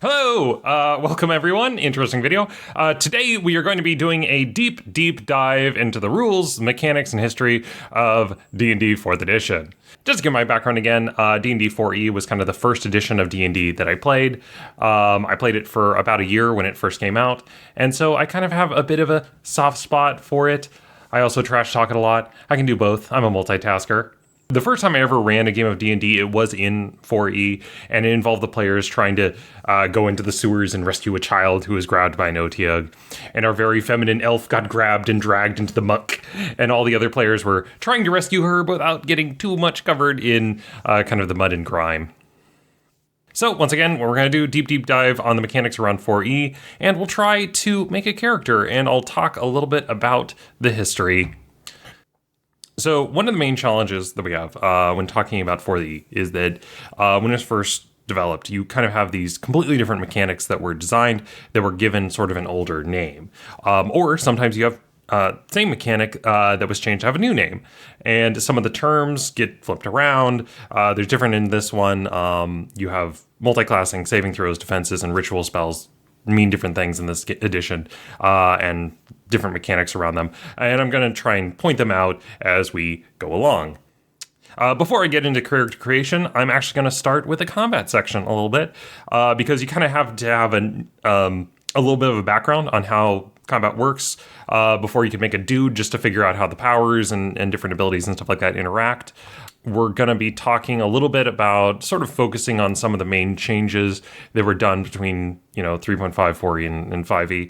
Hello, welcome everyone. Interesting video. Today we are going to be doing a deep dive into the rules, mechanics, and history of D&D 4th edition. Just to give my background again, D&D 4e was kind of the first edition of D&D that I played. I played it for about a year when it first came out, and so I kind of have a bit of a soft spot for it. I also trash talk it a lot. I can do both. I'm a multitasker. The first time I ever ran a game of D&D, it was in 4E, and it involved the players trying to go into the sewers and rescue a child who was grabbed by an Otyugh. And our very feminine elf got grabbed and dragged into the muck, and all the other players were trying to rescue her without getting too much covered in kind of the mud and grime. So once again, we're going to do deep dive on the mechanics around 4E, and we'll try to make a character, and I'll talk a little bit about the history. So one of the main challenges that we have when talking about 4E is that when it was first developed, you kind of have these completely different mechanics that were designed that were given sort of an older name. Or sometimes you have same mechanic that was changed to have a new name. And some of the terms get flipped around. There's different in this one. You have multiclassing, saving throws, defenses, and ritual spells mean different things in this edition, and different mechanics around them. And I'm going to try and point them out as we go along. Before I get into character creation, I'm actually going to start with the combat section a little bit, because you kind of have to have a little bit of a background on how combat works before you can make a dude, just to figure out how the powers and different abilities and stuff like that interact. We're going to be talking a little bit about sort of focusing on some of the main changes that were done between, 3.5, 4E, and 5E.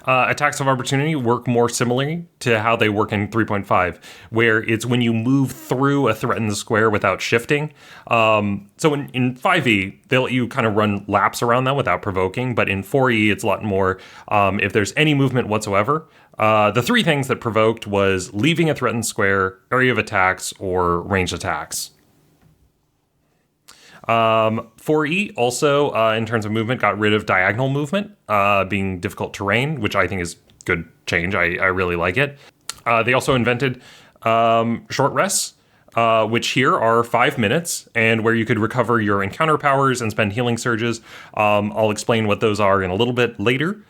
Attacks of opportunity work more similarly to how they work in 3.5, where it's when you move through a threatened square without shifting. So in 5E, they let you kind of run laps around them without provoking, but in 4E, it's a lot more if there's any movement whatsoever. The three things that provoked was leaving a threatened square, area of attacks, or ranged attacks. 4E also, in terms of movement, got rid of diagonal movement, being difficult terrain, which I think is good change. I really like it. They also invented short rests, which here are 5 minutes, and where you could recover your encounter powers and spend healing surges. I'll explain what those are in a little bit later.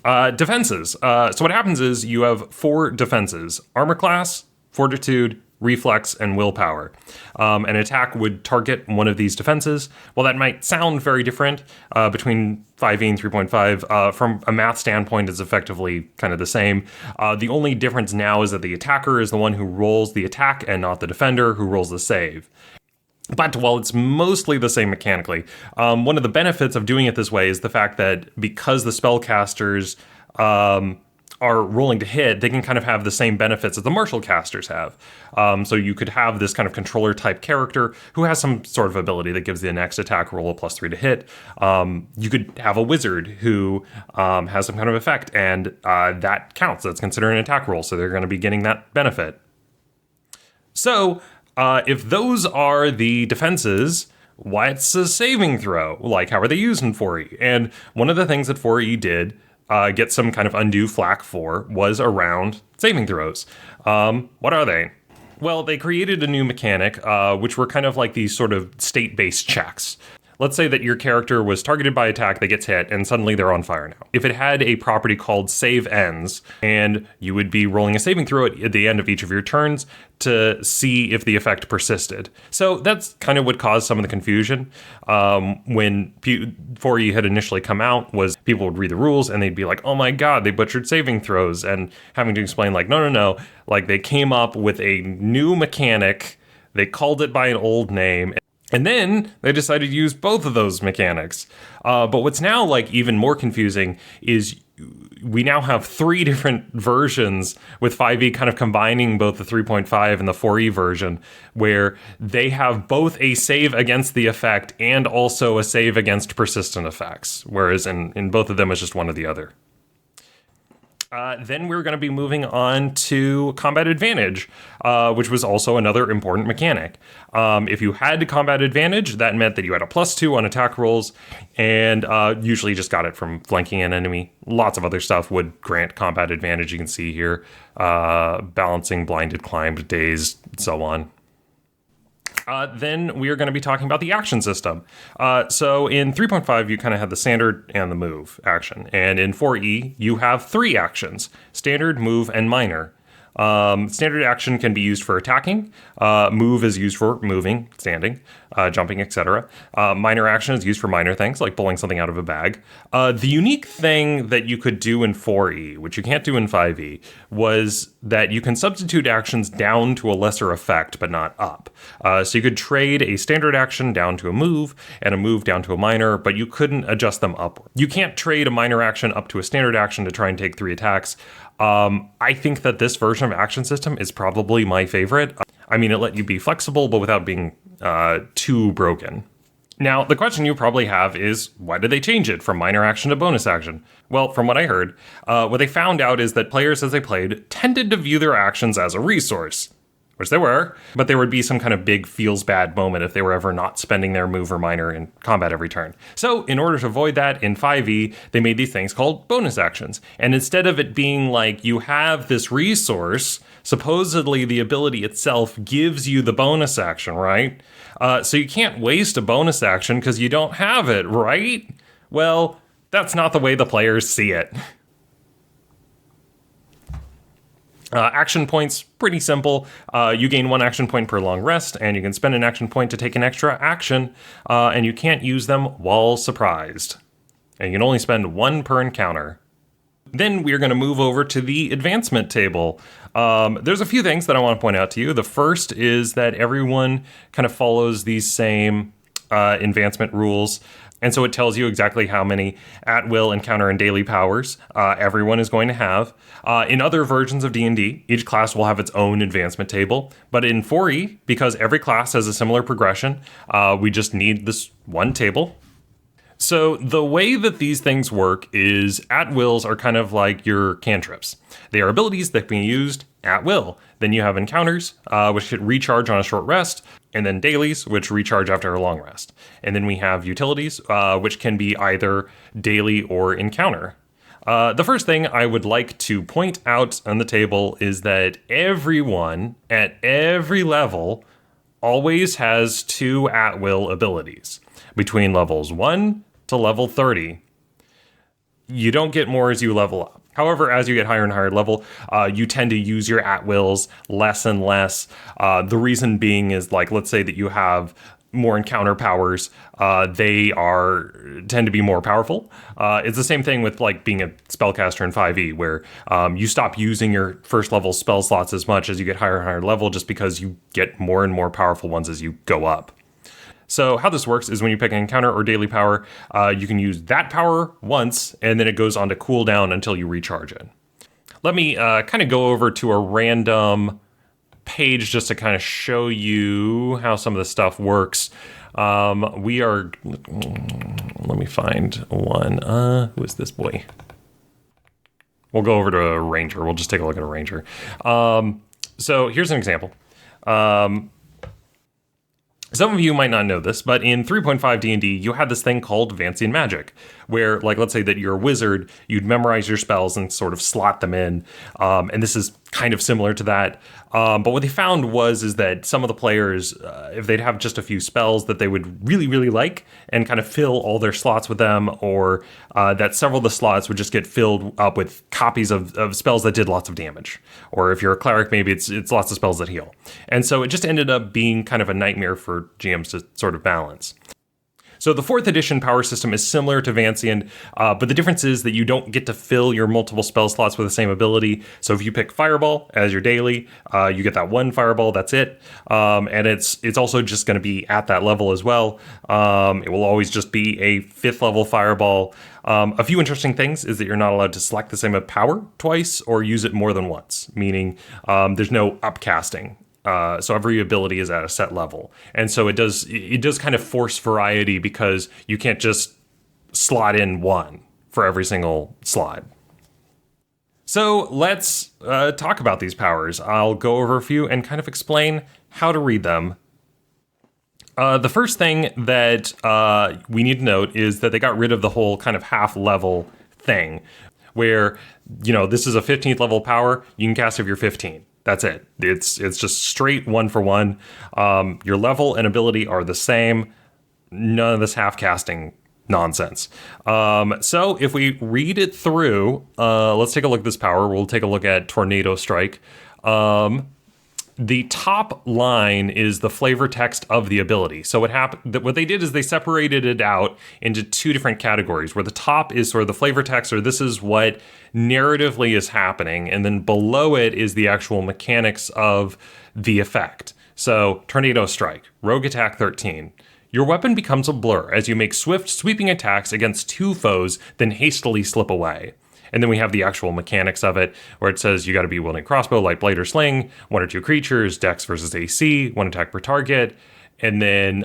Defenses. So what happens is you have 4 defenses: armor class, fortitude, reflex, and willpower. An attack would target one of these defenses. While that might sound very different between 5e and 3.5, from a math standpoint, it's effectively kind of the same. The only difference now is that the attacker is the one who rolls the attack and not the defender who rolls the save. But while it's mostly the same mechanically, one of the benefits of doing it this way is the fact that because the spellcasters are rolling to hit, they can kind of have the same benefits that the martial casters have. So you could have this kind of controller type character who has some sort of ability that gives the next attack roll a +3 to hit. You could have a wizard who has some kind of effect, and that counts. That's considered an attack roll, so they're going to be getting that benefit. So if those are the defenses, what's a saving throw? Like, how are they used in 4E? And one of the things that 4E did get some kind of undue flack for was around saving throws. What are they? Well, they created a new mechanic, which were kind of like these sort of state-based checks. Let's say that your character was targeted by attack that gets hit, and suddenly they're on fire now. If it had a property called Save Ends, and you would be rolling a saving throw at the end of each of your turns to see if the effect persisted. So that's kind of what caused some of the confusion. When 4E had initially come out, was people would read the rules and they'd be like, oh my god, they butchered saving throws, and having to explain like, no, like they came up with a new mechanic, they called it by an old name, and then they decided to use both of those mechanics. But what's now like even more confusing is we now have 3 different versions, with 5e kind of combining both the 3.5 and the 4e version, where they have both a save against the effect and also a save against persistent effects, whereas in both of them it's just one or the other. Then we're going to be moving on to combat advantage, which was also another important mechanic. If you had combat advantage, that meant that you had a +2 on attack rolls, and usually just got it from flanking an enemy. Lots of other stuff would grant combat advantage. You can see here, balancing, blinded, climbed, dazed, so on. Then we are going to be talking about the action system. So in 3.5, you kind of have the standard and the move action. And in 4E, you have 3 actions: standard, move, and minor. Standard action can be used for attacking. Move is used for moving, standing, jumping, etc. Minor action is used for minor things like pulling something out of a bag. The unique thing that you could do in 4E, which you can't do in 5E, was that you can substitute actions down to a lesser effect, but not up. So you could trade a standard action down to a move and a move down to a minor, but you couldn't adjust them upward. You can't trade a minor action up to a standard action to try and take 3 attacks. I think that this version of action system is probably my favorite. I mean, it let you be flexible, but without being too broken. Now, the question you probably have is, why did they change it from minor action to bonus action? Well, from what I heard, what they found out is that players as they played tended to view their actions as a resource. Which they were, but there would be some kind of big feels bad moment if they were ever not spending their move or minor in combat every turn. So in order to avoid that, in 5e, they made these things called bonus actions. And instead of it being like you have this resource, supposedly the ability itself gives you the bonus action, right? So you can't waste a bonus action because you don't have it, right? Well, that's not the way the players see it. Action points, pretty simple. You gain 1 action point per long rest, and you can spend an action point to take an extra action, and you can't use them while surprised. And you can only spend 1 per encounter. Then we're going to move over to the advancement table. There's a few things that I want to point out to you. The first is that everyone kind of follows these same advancement rules. And so it tells you exactly how many at-will, encounter, and daily powers everyone is going to have. In other versions of D&D, each class will have its own advancement table. But in 4E, because every class has a similar progression, we just need this one table. So the way that these things work is at-wills are kind of like your cantrips. They are abilities that can be used at will. Then you have encounters, which should recharge on a short rest, and then dailies, which recharge after a long rest. And then we have utilities, which can be either daily or encounter. The first thing I would like to point out on the table is that everyone at every level always has 2 at-will abilities. Between levels 1 to level 30. You don't get more as you level up. However, as you get higher and higher level, you tend to use your at-wills less and less. The reason being is, like, let's say that you have more encounter powers, they tend to be more powerful. It's the same thing with like being a spellcaster in 5e, where you stop using your first level spell slots as much as you get higher and higher level, just because you get more and more powerful ones as you go up. So how this works is when you pick an encounter or daily power, you can use that power once, and then it goes on to cooldown until you recharge it. Let me kind of go over to a random page just to kind of show you how some of this stuff works. Let me find one. Who is this boy? We'll go over to a ranger. We'll just take a look at a ranger. So here's an example. Some of you might not know this, but in 3.5 D&D, you had this thing called Vancian magic, where, like, let's say that you're a wizard, you'd memorize your spells and sort of slot them in. And this is kind of similar to that. But what they found is that some of the players, if they'd have just a few spells that they would really, really like and kind of fill all their slots with them, or that several of the slots would just get filled up with copies of spells that did lots of damage. Or if you're a cleric, maybe it's lots of spells that heal. And so it just ended up being kind of a nightmare for GMs to sort of balance. So the 4th edition power system is similar to Vancian, but the difference is that you don't get to fill your multiple spell slots with the same ability. So if you pick Fireball as your daily, you get that 1 Fireball, that's it. And it's also just going to be at that level as well. It will always just be a 5th level Fireball. A few interesting things is that you're not allowed to select the same power twice or use it more than once, meaning there's no upcasting. So every ability is at a set level. And so it does kind of force variety, because you can't just slot in 1 for every single slot. So let's talk about these powers. I'll go over a few and kind of explain how to read them. The first thing that we need to note is that they got rid of the whole kind of half level thing, where, this is a 15th level power, you can cast if you're 15. That's it. It's just straight one for one. Your level and ability are the same. None of this half casting nonsense. So if we read it through, let's take a look at this power. We'll take a look at Tornado Strike. The top line is the flavor text of the ability. So what they did is they separated it out into two different categories, where the top is sort of the flavor text, or this is what narratively is happening, and then below it is the actual mechanics of the effect. So Tornado Strike, Rogue Attack 13. Your weapon becomes a blur as you make swift, sweeping attacks against two foes, then hastily slip away. And then we have the actual mechanics of it, where it says you got to be wielding crossbow, light blade, or sling, one or two creatures, dex versus AC, one attack per target, and then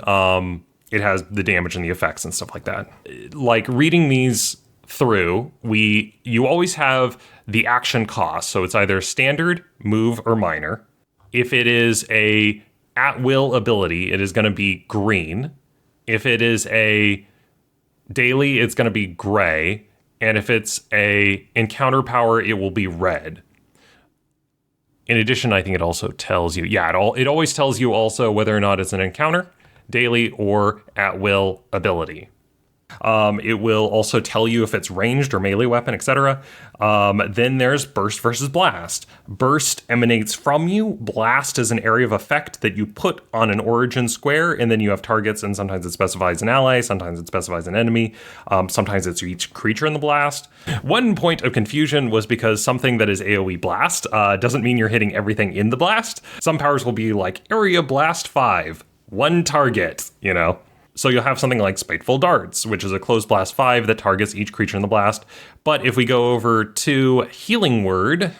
it has the damage and the effects and stuff like that. Like reading these through, you always have the action cost, so it's either standard, move, or minor. If it is a at-will ability, it is going to be green. If it is a daily, it's going to be gray. And if it's a encounter power, it will be red. In addition, I think it also tells you, it always tells you also whether or not it's an encounter, daily, or at-will ability. It will also tell you if it's ranged or melee weapon, etc. Then there's Burst versus Blast. Burst emanates from you. Blast is an area of effect that you put on an origin square, and then you have targets, and sometimes it specifies an ally, sometimes it specifies an enemy, sometimes it's each creature in the blast. One point of confusion was because something that is AoE Blast doesn't mean you're hitting everything in the blast. Some powers will be like Area Blast 5, one target, So you'll have something like Spiteful Darts, which is a closed blast 5 that targets each creature in the blast. But if we go over to Healing Word,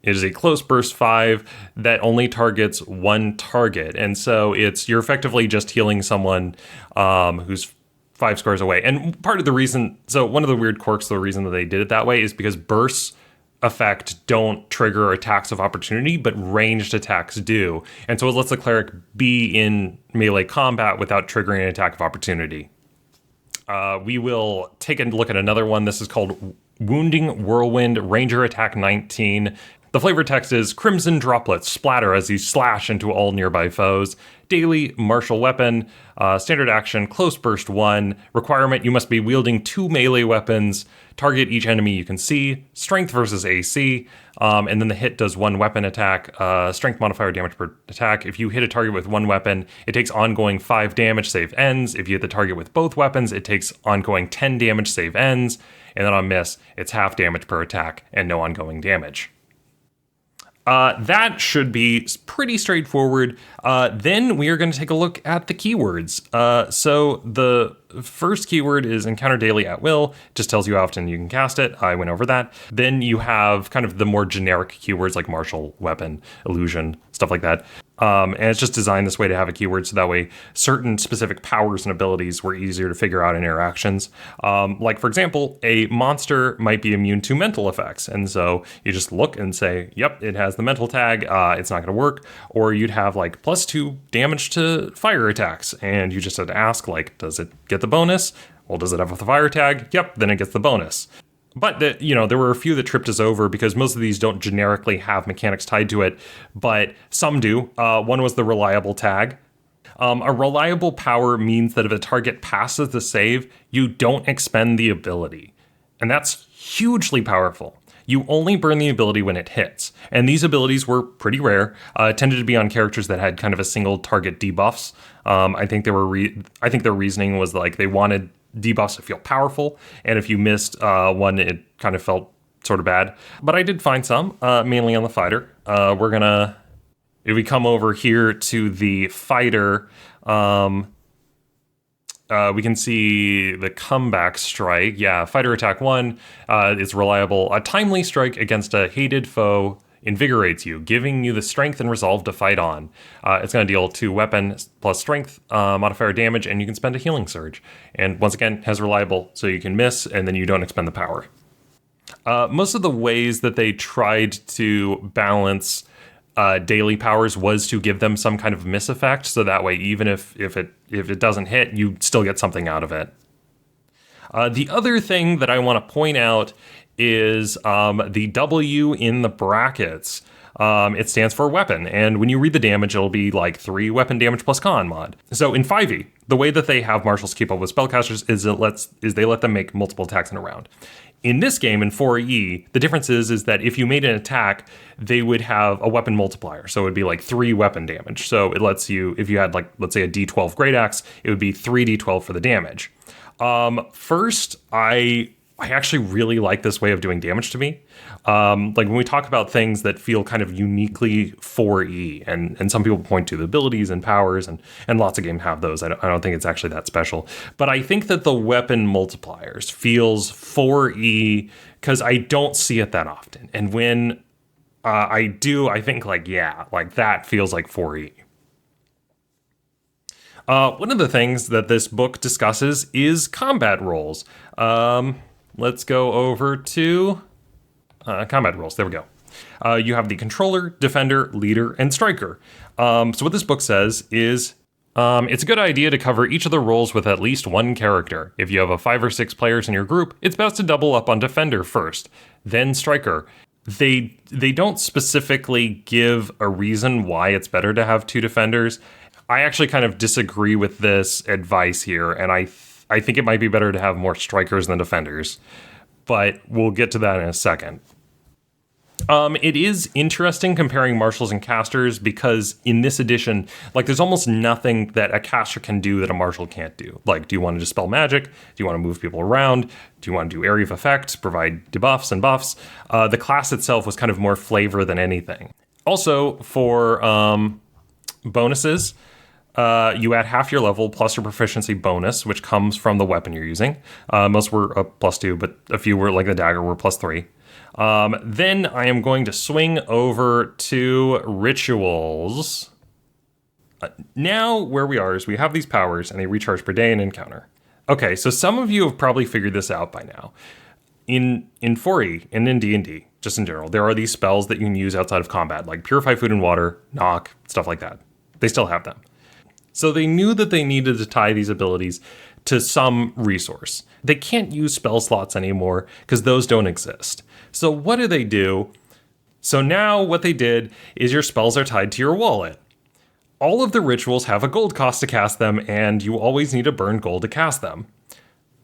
it is a close burst 5 that only targets one target. And so you're effectively just healing someone who's 5 squares away. And part of the reason, so one of the weird quirks, the reason that they did it that way is because bursts effect don't trigger attacks of opportunity, but ranged attacks do. And so it lets the cleric be in melee combat without triggering an attack of opportunity. We will take a look at another one. This is called Wounding Whirlwind, Ranger Attack 19. The flavor text is Crimson Droplets splatter as you slash into all nearby foes. Daily martial weapon, standard action, close burst 1. Requirement, you must be wielding 2 melee weapons. Target each enemy you can see. Strength versus AC. And then the hit does 1 weapon attack. Strength modifier, damage per attack. If you hit a target with 1 weapon, it takes ongoing 5 damage, save ends. If you hit the target with both weapons, it takes ongoing 10 damage, save ends. And then on miss, it's half damage per attack and no ongoing damage. That should be pretty straightforward. Then we are going to take a look at the keywords. So the first keyword is Encounter Daily at Will. Just tells you how often you can cast it. I went over that. Then you have kind of the more generic keywords like Martial, Weapon, Illusion, stuff like that. And it's just designed this way to have a keyword so that way certain specific powers and abilities were easier to figure out in interactions. Like, for example, a monster might be immune to mental effects. And so you just look and say, yep, it has the mental tag. It's not going to work. Or you'd have like +2 damage to fire attacks. And you just had to ask, like, does it get the bonus? Well, does it have the fire tag? Yep, then it gets the bonus. But there were a few that tripped us over because most of these don't generically have mechanics tied to it, but some do. One was the reliable tag. A reliable power means that if a target passes the save, you don't expend the ability. And that's hugely powerful. You only burn the ability when it hits. And these abilities were pretty rare. Tended to be on characters that had kind of a single target debuffs. I think their reasoning was like they wanted debuffs to feel powerful, and if you missed one, it kind of felt sort of bad. But I did find some, mainly on the fighter. If we come over here to the fighter, we can see the comeback strike. Yeah, fighter attack 1 is reliable. A timely strike against a hated foe invigorates you, giving you the strength and resolve to fight on. It's going to deal 2 weapon plus strength modifier damage, and you can spend a healing surge. And once again, has reliable, so you can miss, and then you don't expend the power. Most of the ways that they tried to balance daily powers was to give them some kind of miss effect, so that way, even if it doesn't hit, you still get something out of it. The other thing that I want to point out is the W in the brackets. It stands for weapon, and when you read the damage, it'll be like 3 weapon damage plus con mod. So in 5e, the way that they have marshals keep up with spellcasters is they let them make multiple attacks in a round. In this game, in 4e, the difference is that if you made an attack, they would have a weapon multiplier. So it would be like 3 weapon damage. So it lets you, if you had like, let's say a D12 great axe, it would be 3d12 for the damage. First, I actually really like this way of doing damage to me. Like when we talk about things that feel kind of uniquely 4E, and some people point to the abilities and powers, and lots of games have those. I don't think it's actually that special. But I think that the weapon multipliers feels 4E because I don't see it that often. And when I do, I think like that feels like 4E. One of the things that this book discusses is combat roles. Let's go over to combat roles. There we go. You have the controller, defender, leader, and striker. So what this book says is it's a good idea to cover each of the roles with at least one character. If you have 5 or 6 players in your group, it's best to double up on defender first, then striker. They don't specifically give a reason why it's better to have 2 defenders. I actually kind of disagree with this advice here, and I think it might be better to have more strikers than defenders, but we'll get to that in a second. It is interesting comparing marshals and casters because in this edition, like there's almost nothing that a caster can do that a marshal can't do. Like, do you want to dispel magic? Do you want to move people around? Do you want to do area of effect, provide debuffs and buffs? The class itself was kind of more flavor than anything. Also, for bonuses, you add half your level plus your proficiency bonus, which comes from the weapon you're using. Most were a +2, but a few were, like the dagger, were +3. Then I am going to swing over to rituals. Now where we are is we have these powers and they recharge per day and encounter. Okay, so some of you have probably figured this out by now. In 4e and in D&D, just in general, there are these spells that you can use outside of combat, like Purify Food and Water, Knock, stuff like that. They still have them. So they knew that they needed to tie these abilities to some resource. They can't use spell slots anymore because those don't exist. So what do? So now what they did is your spells are tied to your wallet. All of the rituals have a gold cost to cast them, and you always need to burn gold to cast them.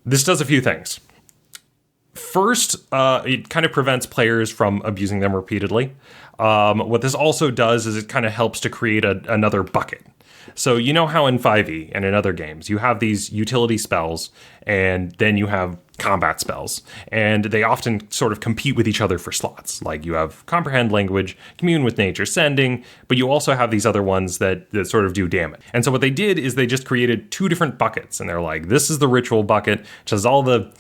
This does a few things. First, it kind of prevents players from abusing them repeatedly. What this also does is it kind of helps to create another bucket. So you know how in 5e and in other games, you have these utility spells and then you have combat spells. And they often sort of compete with each other for slots. Like you have Comprehend Language, Commune with Nature, Sending, but you also have these other ones that sort of do damage. And so what they did is they just created 2 different buckets. And they're like, this is the ritual bucket, which has all the...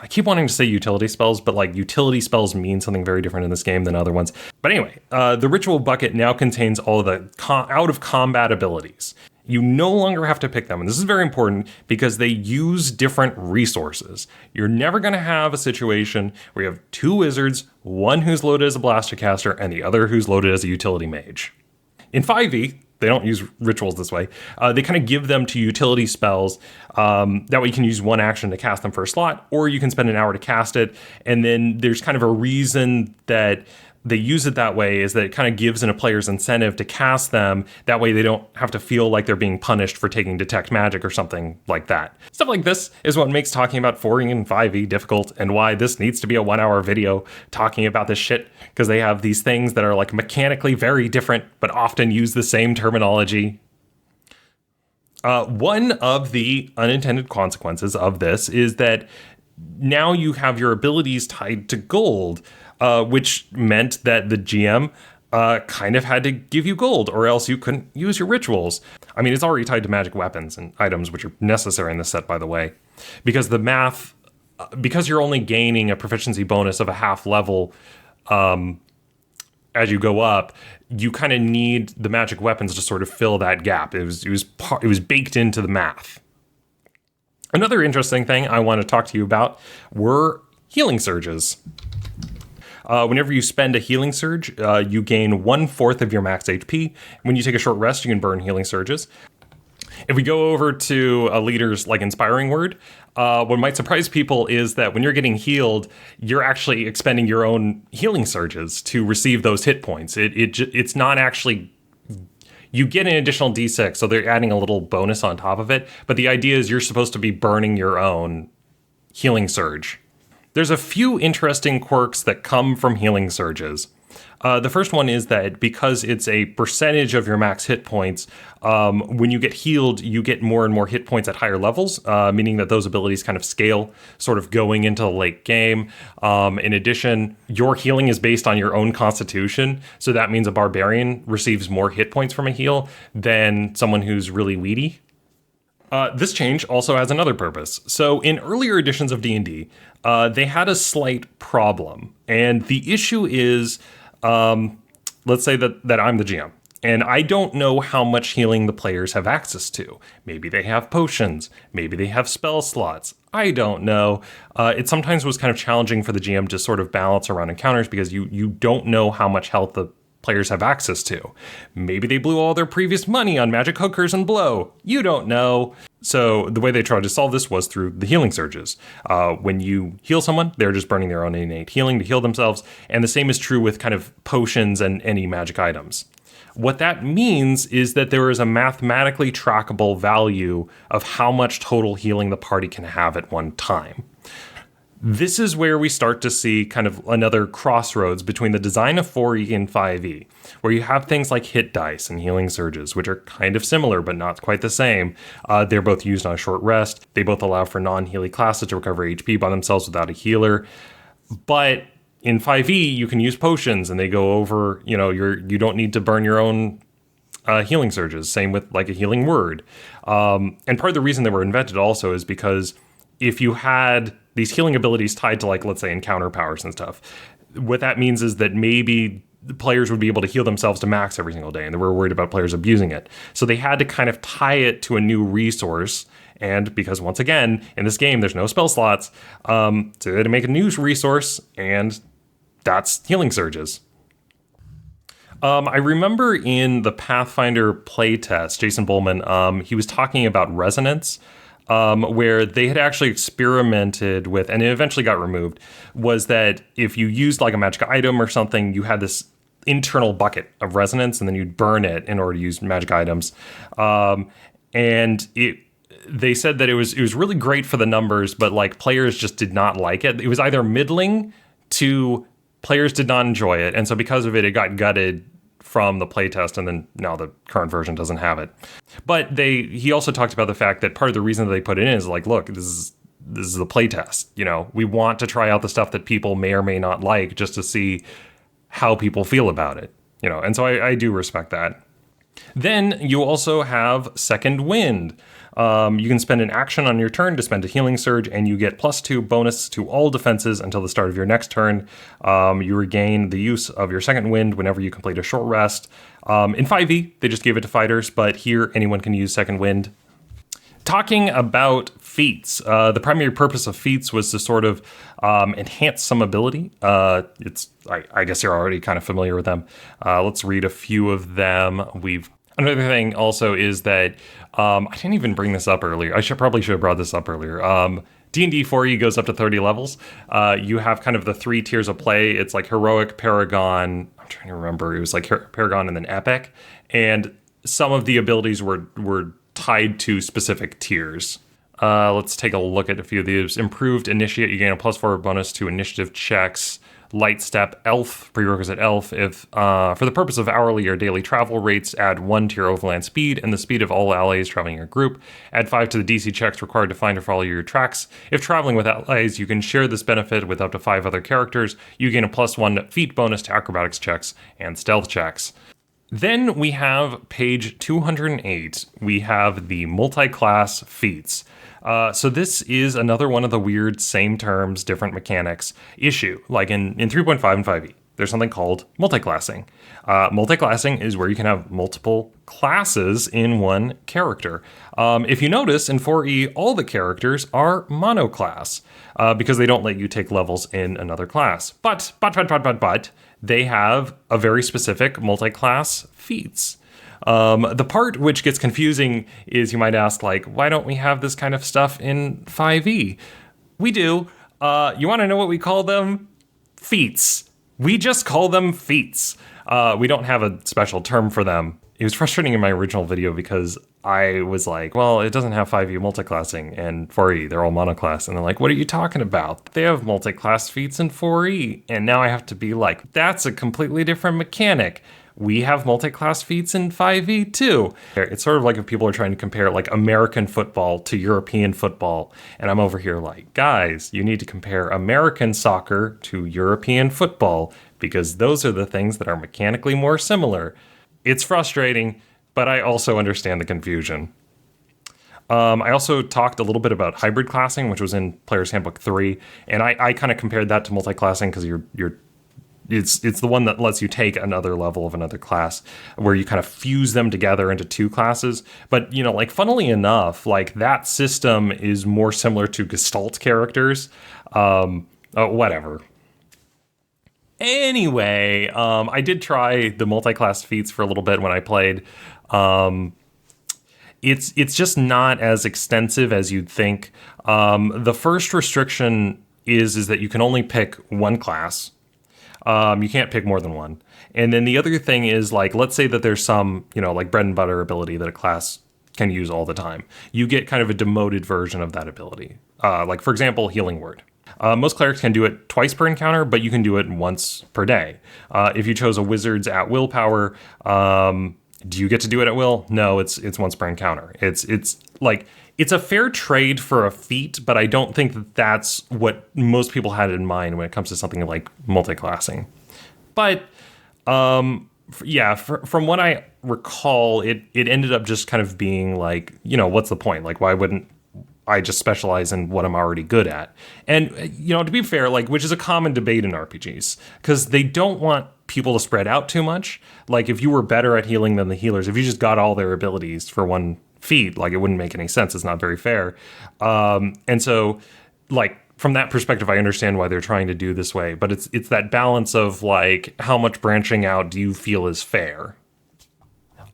I keep wanting to say utility spells, but like utility spells mean something very different in this game than other ones. But anyway, the ritual bucket now contains all of the out of combat abilities. You no longer have to pick them. And this is very important because they use different resources. You're never going to have a situation where you have 2 wizards, one who's loaded as a blaster caster and the other who's loaded as a utility mage. In 5e, they don't use rituals this way. They kind of give them to utility spells. That way you can use one action to cast them for a slot, or you can spend an hour to cast it. And then there's kind of a reason that they use it that way is that it kind of gives in a player's incentive to cast them. That way they don't have to feel like they're being punished for taking Detect Magic or something like that. Stuff like this is what makes talking about 4e and 5e difficult and why this needs to be a 1-hour video talking about this shit, because they have these things that are like mechanically very different but often use the same terminology. One of the unintended consequences of this is that now you have your abilities tied to gold, which meant that the GM kind of had to give you gold or else you couldn't use your rituals. I mean, it's already tied to magic weapons and items, which are necessary in this set, by the way, because the math, because you're only gaining a proficiency bonus of a half level as you go up, you kind of need the magic weapons to sort of fill that gap. It was baked into the math. Another interesting thing I want to talk to you about were healing surges. Whenever you spend a healing surge, you gain 1/4 of your max HP. When you take a short rest, you can burn healing surges. If we go over to a leader's like inspiring word, What might surprise people is that when you're getting healed, you're actually expending your own healing surges to receive those hit points. It's not actually... You get an additional D6, so they're adding a little bonus on top of it. But the idea is you're supposed to be burning your own healing surge. There's a few interesting quirks that come from healing surges. The first one is that because it's a percentage of your max hit points, when you get healed, you get more and more hit points at higher levels, meaning that those abilities kind of scale, sort of going into the late game. In addition, your healing is based on your own constitution, so that means a barbarian receives more hit points from a heal than someone who's really weedy. This change also has another purpose. So in earlier editions of D&D, they had a slight problem, and the issue is... let's say that I'm the GM, and I don't know how much healing the players have access to. Maybe they have potions. Maybe they have spell slots. I don't know. It sometimes was kind of challenging for the GM to sort of balance around encounters because you don't know how much health the players have access to. Maybe they blew all their previous money on magic hookers and blow. You don't know. So the way they tried to solve this was through the healing surges. When you heal someone, they're just burning their own innate healing to heal themselves. And the same is true with kind of potions and any magic items. What that means is that there is a mathematically trackable value of how much total healing the party can have at one time. This is where we start to see kind of another crossroads between the design of 4E and 5E, where you have things like hit dice and healing surges, which are kind of similar but not quite the same. They're both used on a short rest. They both allow for non-healy classes to recover HP by themselves without a healer. But in 5E, you can use potions, and they go over, you don't need to burn your own healing surges. Same with like a healing word. And part of the reason they were invented also is because if you had these healing abilities tied to, like, let's say, encounter powers and stuff, what that means is that maybe the players would be able to heal themselves to max every single day, and they were worried about players abusing it. So they had to kind of tie it to a new resource. And because, once again, in this game, there's no spell slots, so they had to make a new resource, and that's healing surges. I remember in the Pathfinder playtest, Jason Bowman, he was talking about resonance, where they had actually experimented with, and it eventually got removed, was that if you used like a magic item or something, you had this internal bucket of resonance, and then you'd burn it in order to use magic items. And they said that it was really great for the numbers, but like players just did not like it. It was either middling to players did not enjoy it, and so because of it, it got gutted from the playtest, and then now the current version doesn't have it. But he also talked about the fact that part of the reason that they put it in is like, look, this is the playtest. We want to try out the stuff that people may or may not like just to see how people feel about it. And so I do respect that. Then you also have Second Wind. You can spend an action on your turn to spend a healing surge, and you get +2 bonus to all defenses until the start of your next turn. You regain the use of your Second Wind whenever you complete a short rest. In 5e, they just gave it to fighters, but here anyone can use Second Wind. Talking about feats, the primary purpose of feats was to sort of enhance some ability. I guess you're already kind of familiar with them. Let's read a few of them. Another thing also is that I didn't even bring this up earlier. I probably should have brought this up earlier. D&D 4e goes up to 30 levels. You have kind of the 3 tiers of play. It's like heroic, paragon. I'm trying to remember. It was like paragon and then epic. And some of the abilities were tied to specific tiers. Let's take a look at a few of these. Improved Initiate, you gain a +4 bonus to initiative checks. Light Step, Elf, prerequisite Elf. If for the purpose of hourly or daily travel rates, add 1 to your overland speed and the speed of all allies traveling in your group. Add 5 to the DC checks required to find or follow your tracks. If traveling with allies, you can share this benefit with up to 5 other characters. You gain a +1 feat bonus to acrobatics checks and stealth checks. Then we have page 208. We have the multi-class feats. So this is another one of the weird same terms, different mechanics issue. Like in 3.5 and 5e, there's something called multiclassing. Multiclassing is where you can have multiple classes in one character. If you notice, in 4e, all the characters are monoclass because they don't let you take levels in another class. But they have a very specific multiclass feats. The part which gets confusing is you might ask, like, why don't we have this kind of stuff in 5e? We do. You want to know what we call them? Feats. We just call them feats. We don't have a special term for them. It was frustrating in my original video because I was like, well, it doesn't have 5e multiclassing and 4e. They're all monoclass. And they're like, what are you talking about? They have multiclass feats in 4e. And now I have to be like, that's a completely different mechanic. We have multiclass feats in 5e too. It's sort of like if people are trying to compare like American football to European football. And I'm over here like, guys, you need to compare American soccer to European football because those are the things that are mechanically more similar. It's frustrating, but I also understand the confusion. I also talked a little bit about hybrid classing, which was in Player's Handbook 3, and I kind of compared that to multiclassing because it's the one that lets you take another level of another class, where you kind of fuse them together into two classes. But like funnily enough, like that system is more similar to Gestalt characters. Whatever. Anyway, I did try the multi-class feats for a little bit when I played. It's just not as extensive as you'd think. The first restriction is that you can only pick one class. You can't pick more than one. And then the other thing is, like, let's say that there's some, like bread and butter ability that a class can use all the time. You get kind of a demoted version of that ability. Like, for example, Healing Word. Most clerics can do it twice per encounter, but you can do it once per day. If you chose a wizard's at will power, do you get to do it at will? No, it's once per encounter. It's a fair trade for a feat, but I don't think that that's what most people had in mind when it comes to something like multiclassing. But from what I recall, it ended up just kind of being like, what's the point? Like, why wouldn't I just specialize in what I'm already good at? And, to be fair, like, which is a common debate in RPGs, because they don't want people to spread out too much. Like, if you were better at healing than the healers, if you just got all their abilities for one feat, like, it wouldn't make any sense. It's not very fair. And so, like, from that perspective, I understand why they're trying to do this way. But it's that balance of, like, how much branching out do you feel is fair?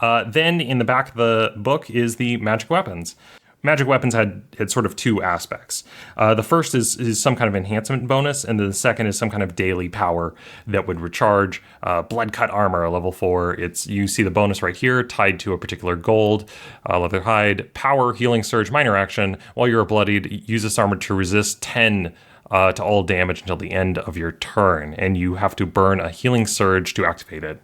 Then in the back of the book is the magic weapons. Magic weapons had sort of two aspects. The first is some kind of enhancement bonus, and then the second is some kind of daily power that would recharge. Blood cut armor, level 4. You see the bonus right here, tied to a particular gold, leather hide, power, healing surge, minor action. While you're bloodied, use this armor to resist 10 to all damage until the end of your turn, and you have to burn a healing surge to activate it.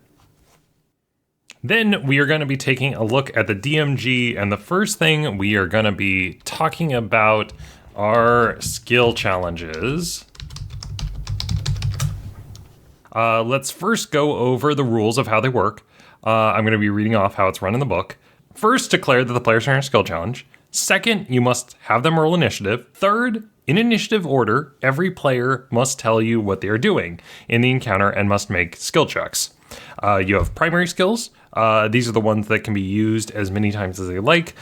Then we are going to be taking a look at the DMG, and the first thing we are going to be talking about are skill challenges. Let's first go over the rules of how they work. I'm going to be reading off how it's run in the book. First, declare that the players are in a skill challenge. Second, you must have them roll initiative. Third, in initiative order, every player must tell you what they are doing in the encounter and must make skill checks. You have primary skills. These are the ones that can be used as many times as they like.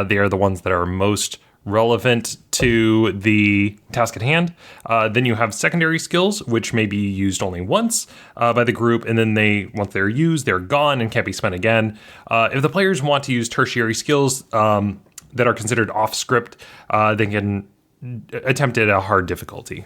They are the ones that are most relevant to the task at hand. Then you have secondary skills, which may be used only once by the group, and then once they're used, they're gone and can't be spent again. If the players want to use tertiary skills that are considered off script, they can attempt it at a hard difficulty.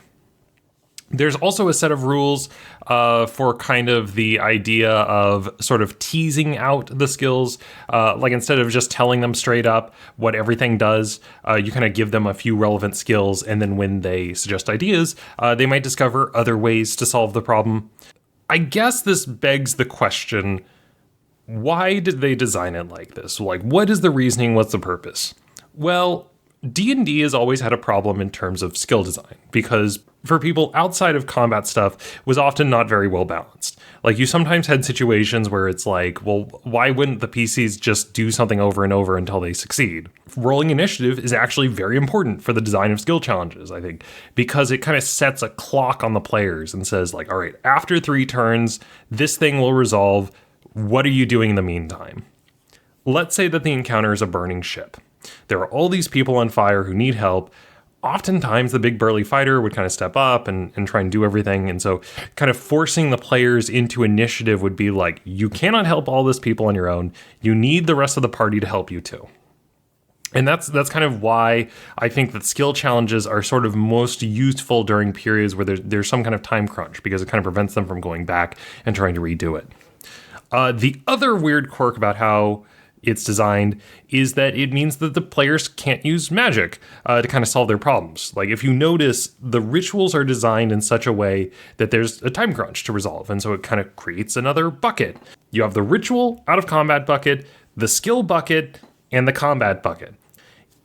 There's also a set of rules for kind of the idea of sort of teasing out the skills. Like instead of just telling them straight up what everything does, you kind of give them a few relevant skills, and then when they suggest ideas, they might discover other ways to solve the problem. I guess this begs the question, why did they design it like this? Like, what is the reasoning? What's the purpose? Well, D&D has always had a problem in terms of skill design, because for people outside of combat stuff, it was often not very well balanced. Like, you sometimes had situations where it's like, well, why wouldn't the PCs just do something over and over until they succeed? Rolling initiative is actually very important for the design of skill challenges, I think, because it kind of sets a clock on the players and says, like, all right, after 3 turns, this thing will resolve. What are you doing in the meantime? Let's say that the encounter is a burning ship. There are all these people on fire who need help. oftentimes the big burly fighter would kind of step up and try and do everything. And so kind of forcing the players into initiative would be like, you cannot help all this people on your own. You need the rest of the party to help you too. And that's kind of why I think that skill challenges are sort of most useful during periods where there's some kind of time crunch, because it kind of prevents them from going back and trying to redo it. The other weird quirk about how it's designed is that it means that the players can't use magic to kind of solve their problems. Like, if you notice, the rituals are designed in such a way that there's a time crunch to resolve, and so it kind of creates another bucket. You have the ritual out of combat bucket, the skill bucket, and the combat bucket.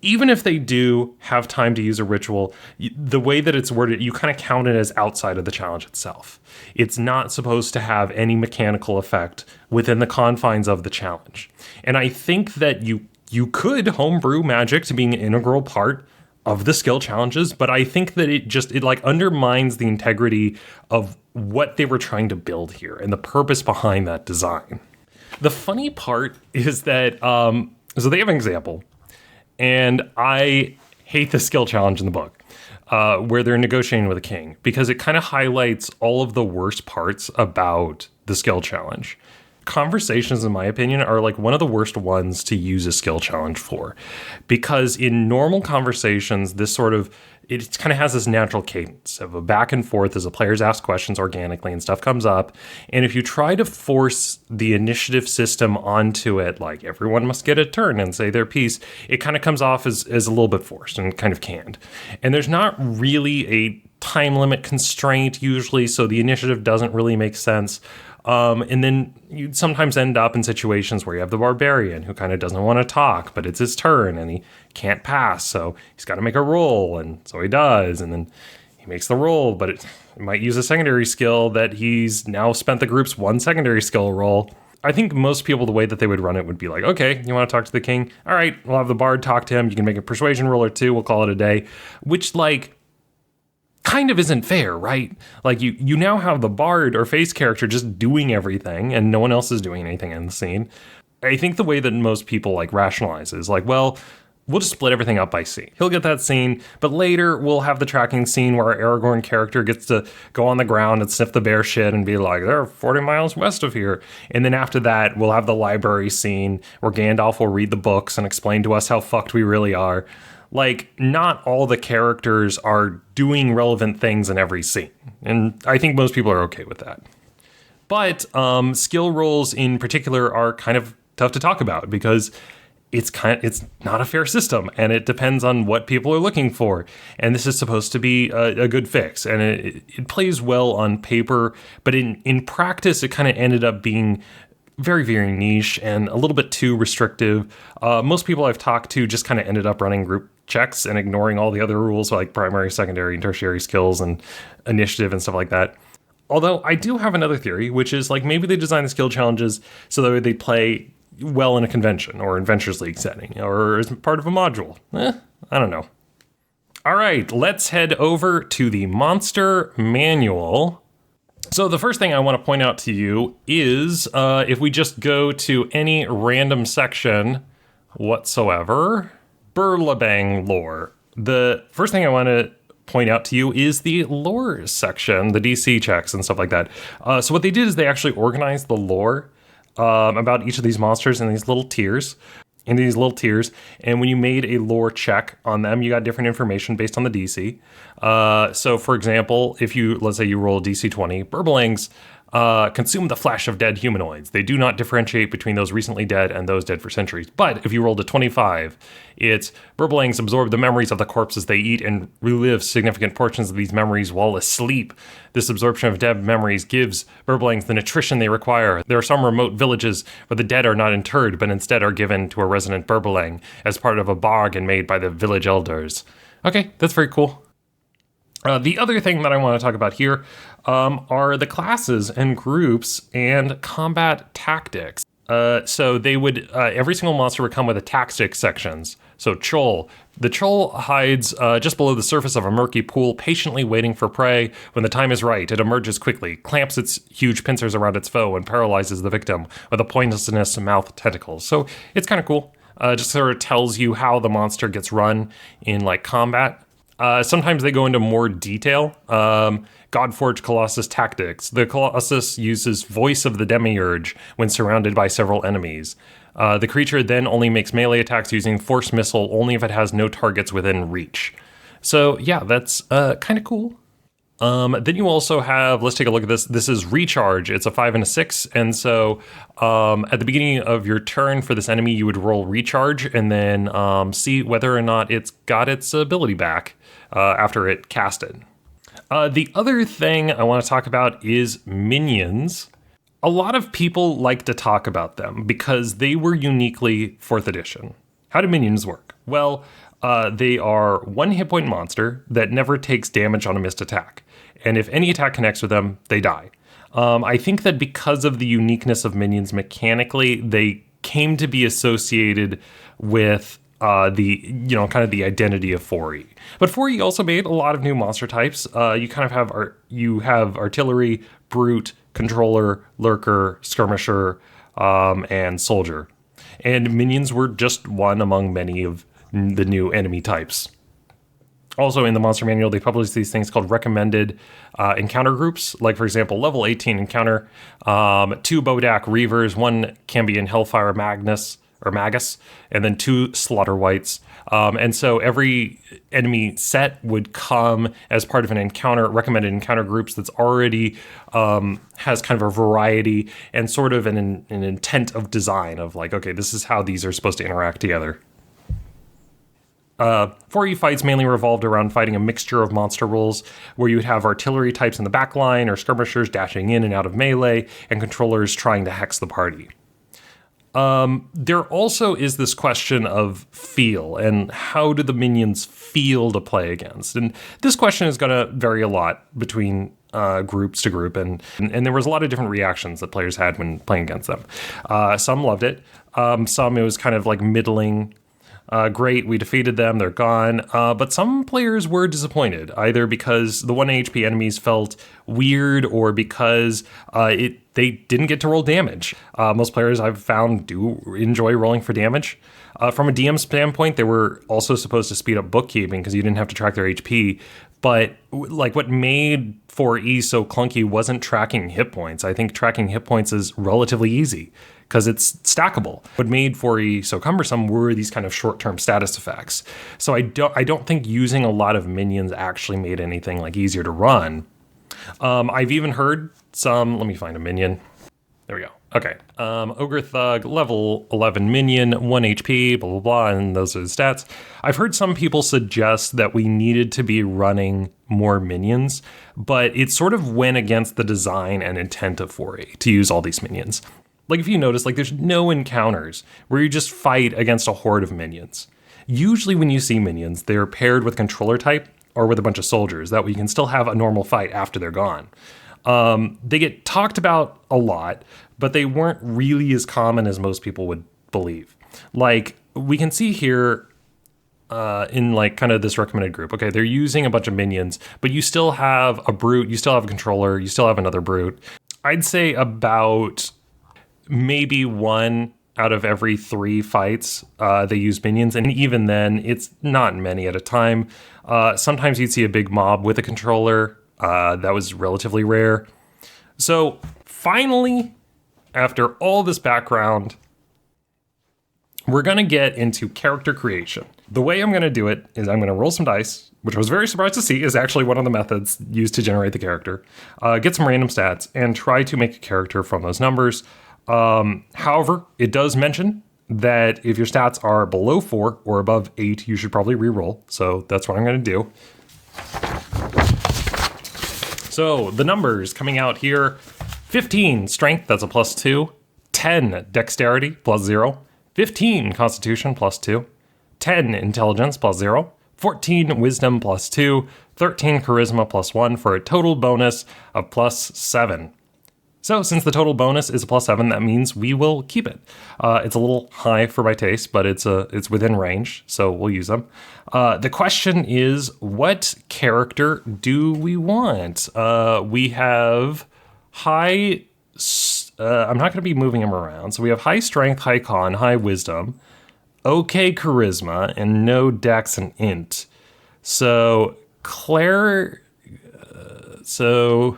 Even if they do have time to use a ritual, the way that it's worded, you kind of count it as outside of the challenge itself. It's not supposed to have any mechanical effect within the confines of the challenge. And I think that you could homebrew magic to being an integral part of the skill challenges, but I think that it like undermines the integrity of what they were trying to build here and the purpose behind that design. The funny part is that, so they have an example. And I hate the skill challenge in the book, where they're negotiating with a king, because it kind of highlights all of the worst parts about the skill challenge. Conversations, in my opinion, are like one of the worst ones to use a skill challenge for, because in normal conversations, it kind of has this natural cadence of a back and forth as the players ask questions organically and stuff comes up. And if you try to force the initiative system onto it, like everyone must get a turn and say their piece, it kind of comes off as a little bit forced and kind of canned. And there's not really a time limit constraint usually, so the initiative doesn't really make sense. And then you'd sometimes end up in situations where you have the barbarian who kind of doesn't want to talk, but it's his turn and he can't pass, so he's got to make a roll, and so he does, and then he makes the roll, but it might use a secondary skill that he's now spent the group's one secondary skill roll. I think most people, the way that they would run it would be like, okay, you want to talk to the king? All right, we'll have the bard talk to him. You can make a persuasion roll or two. We'll call it a day, which kind of isn't fair, right? Like you now have the bard or face character just doing everything and no one else is doing anything in the scene. I think the way that most people rationalize is well, we'll just split everything up by scene. He'll get that scene, but later we'll have the tracking scene where our Aragorn character gets to go on the ground and sniff the bear shit and be like, they're 40 miles west of here. And then after that, we'll have the library scene where Gandalf will read the books and explain to us how fucked we really are. Not all the characters are doing relevant things in every scene. And I think most people are okay with that. But skill rolls in particular are kind of tough to talk about because it's not a fair system, and it depends on what people are looking for. And this is supposed to be a good fix, and it plays well on paper, but in practice, it kind of ended up being very, very niche and a little bit too restrictive. Most people I've talked to just kind of ended up running group checks and ignoring all the other rules like primary, secondary, and tertiary skills and initiative and stuff like that. Although I do have another theory, which is maybe they designed the skill challenges so that they play well in a convention or Adventures League setting or as part of a module. I don't know. All right, let's head over to the monster manual. So the first thing I want to point out to you is if we just go to any random section whatsoever, Burlabang lore. The first thing I want to point out to you is the lore section, the DC checks and stuff like that. So what they did is they actually organized the lore about each of these monsters in these little tiers. And when you made a lore check on them, you got different information based on the DC. So for example, let's say you roll a DC 20, Burbalangs consume the flesh of dead humanoids. They do not differentiate between those recently dead and those dead for centuries. But if you rolled a 25, it's Burbalangs absorb the memories of the corpses they eat and relive significant portions of these memories while asleep. This absorption of dead memories gives Burbalangs the nutrition they require. There are some remote villages where the dead are not interred, but instead are given to a resident Burbalang as part of a bargain made by the village elders. Okay, that's very cool. The other thing that I want to talk about here are the classes and groups and combat tactics. So they would, every single monster would come with a tactics sections. So Chol. The Chol hides just below the surface of a murky pool, patiently waiting for prey. When the time is right, it emerges quickly, clamps its huge pincers around its foe, and paralyzes the victim with a poisonous mouth tentacles. So it's kind of cool. Just sort of tells you how the monster gets run in combat. Sometimes they go into more detail. Godforged Colossus Tactics. The Colossus uses Voice of the Demiurge when surrounded by several enemies. The creature then only makes melee attacks using Force Missile only if it has no targets within reach. So yeah, that's kind of cool. Then you also have, let's take a look at this. This is Recharge. It's a 5 and a 6. And so at the beginning of your turn for this enemy, you would roll Recharge and then see whether or not it's got its ability back after it casted. The other thing I want to talk about is minions. A lot of people like to talk about them because they were uniquely 4th edition. How do minions work? Well, they are 1 hit point monster that never takes damage on a missed attack. And if any attack connects with them, they die. I think that because of the uniqueness of minions mechanically, they came to be associated with kind of the identity of 4E. But 4E also made a lot of new monster types. You have artillery, brute, controller, lurker, skirmisher, and soldier. And minions were just one among many of the new enemy types. Also, in the monster manual, they publish these things called recommended encounter groups. Like, for example, level 18 encounter, 2 Bodak Reavers, 1 Cambion Hellfire Magus, and then 2 Slaughter Whites. And so every enemy set would come as part of an encounter, recommended encounter groups that's already has kind of a variety and sort of an intent of design of like, okay, this is how these are supposed to interact together. 4E fights mainly revolved around fighting a mixture of monster rules, where you would have artillery types in the back line or skirmishers dashing in and out of melee, and controllers trying to hex the party. There also is this question of feel, and how do the minions feel to play against? And this question is going to vary a lot between groups to group, and there was a lot of different reactions that players had when playing against them. Some loved it. Some it was kind of like middling. Great, we defeated them, they're gone. But some players were disappointed, either because the 1 HP enemies felt weird or because they didn't get to roll damage. Most players I've found do enjoy rolling for damage. From a DM standpoint, they were also supposed to speed up bookkeeping because you didn't have to track their HP. But like what made 4E so clunky wasn't tracking hit points. I think tracking hit points is relatively easy because it's stackable. What made 4E so cumbersome were these kind of short-term status effects. So I don't think using a lot of minions actually made anything like easier to run. I've even heard some, let me find a minion. There we go. Okay. Ogre Thug, level 11 minion, 1 HP, blah, blah, blah, and those are the stats. I've heard some people suggest that we needed to be running more minions, but it sort of went against the design and intent of 4E to use all these minions. Like if you notice, like there's no encounters where you just fight against a horde of minions. Usually when you see minions, they're paired with controller type or with a bunch of soldiers. That way you can still have a normal fight after they're gone. They get talked about a lot, but they weren't really as common as most people would believe. Like we can see here in like kind of this recommended group. Okay, they're using a bunch of minions, but you still have a brute, you still have a controller, you still have another brute. I'd say about maybe 1 out of every 3 fights they use minions, and even then it's not many at a time. Sometimes you'd see a big mob with a controller. That was relatively rare. So finally, after all this background, we're going to get into character creation. The way I'm going to do it is I'm going to roll some dice, which I was very surprised to see is actually one of the methods used to generate the character, get some random stats, and try to make a character from those numbers. However, it does mention that if your stats are below 4 or above 8, you should probably re-roll. So that's what I'm going to do. So the numbers coming out here, 15 strength, that's a +2, 10 dexterity, +0, 15 constitution, +2, 10 intelligence, +0, 14 wisdom, +2, 13 charisma, +1, for a total bonus of +7. So since the total bonus is a +7, that means we will keep it. It's a little high for my taste, but it's within range, so we'll use them. The question is, what character do we want? We have high... I'm not going to be moving them around. So we have high strength, high con, high wisdom, okay charisma, and no dex and int. So Claire, so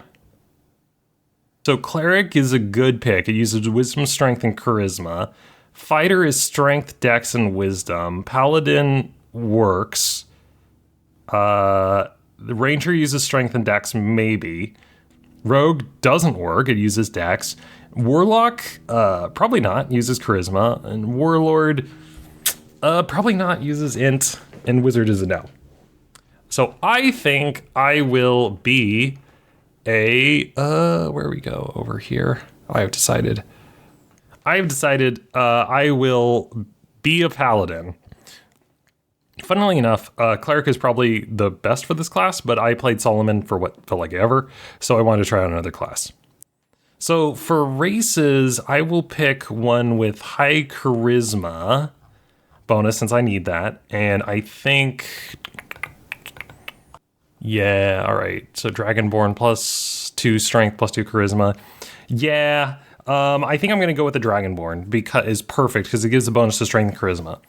cleric is a good pick. It uses wisdom, strength, and charisma. Fighter is strength, dex, and wisdom. Paladin works. The ranger uses strength and dex, maybe. Rogue doesn't work. It uses dex. Warlock, probably not. Uses charisma. And warlord, probably not. Uses int. And wizard is a no. So I think I will be where we go over here. I've decided I will be a paladin. Funnily enough, cleric is probably the best for this class, but I played Solomon for what felt like ever, so I wanted to try out another class. So for races, I will pick one with high charisma bonus since I need that, and I think, yeah, all right. So Dragonborn +2 strength, +2 charisma. Yeah, I think I'm going to go with the Dragonborn because it's perfect because it gives a bonus to strength and charisma.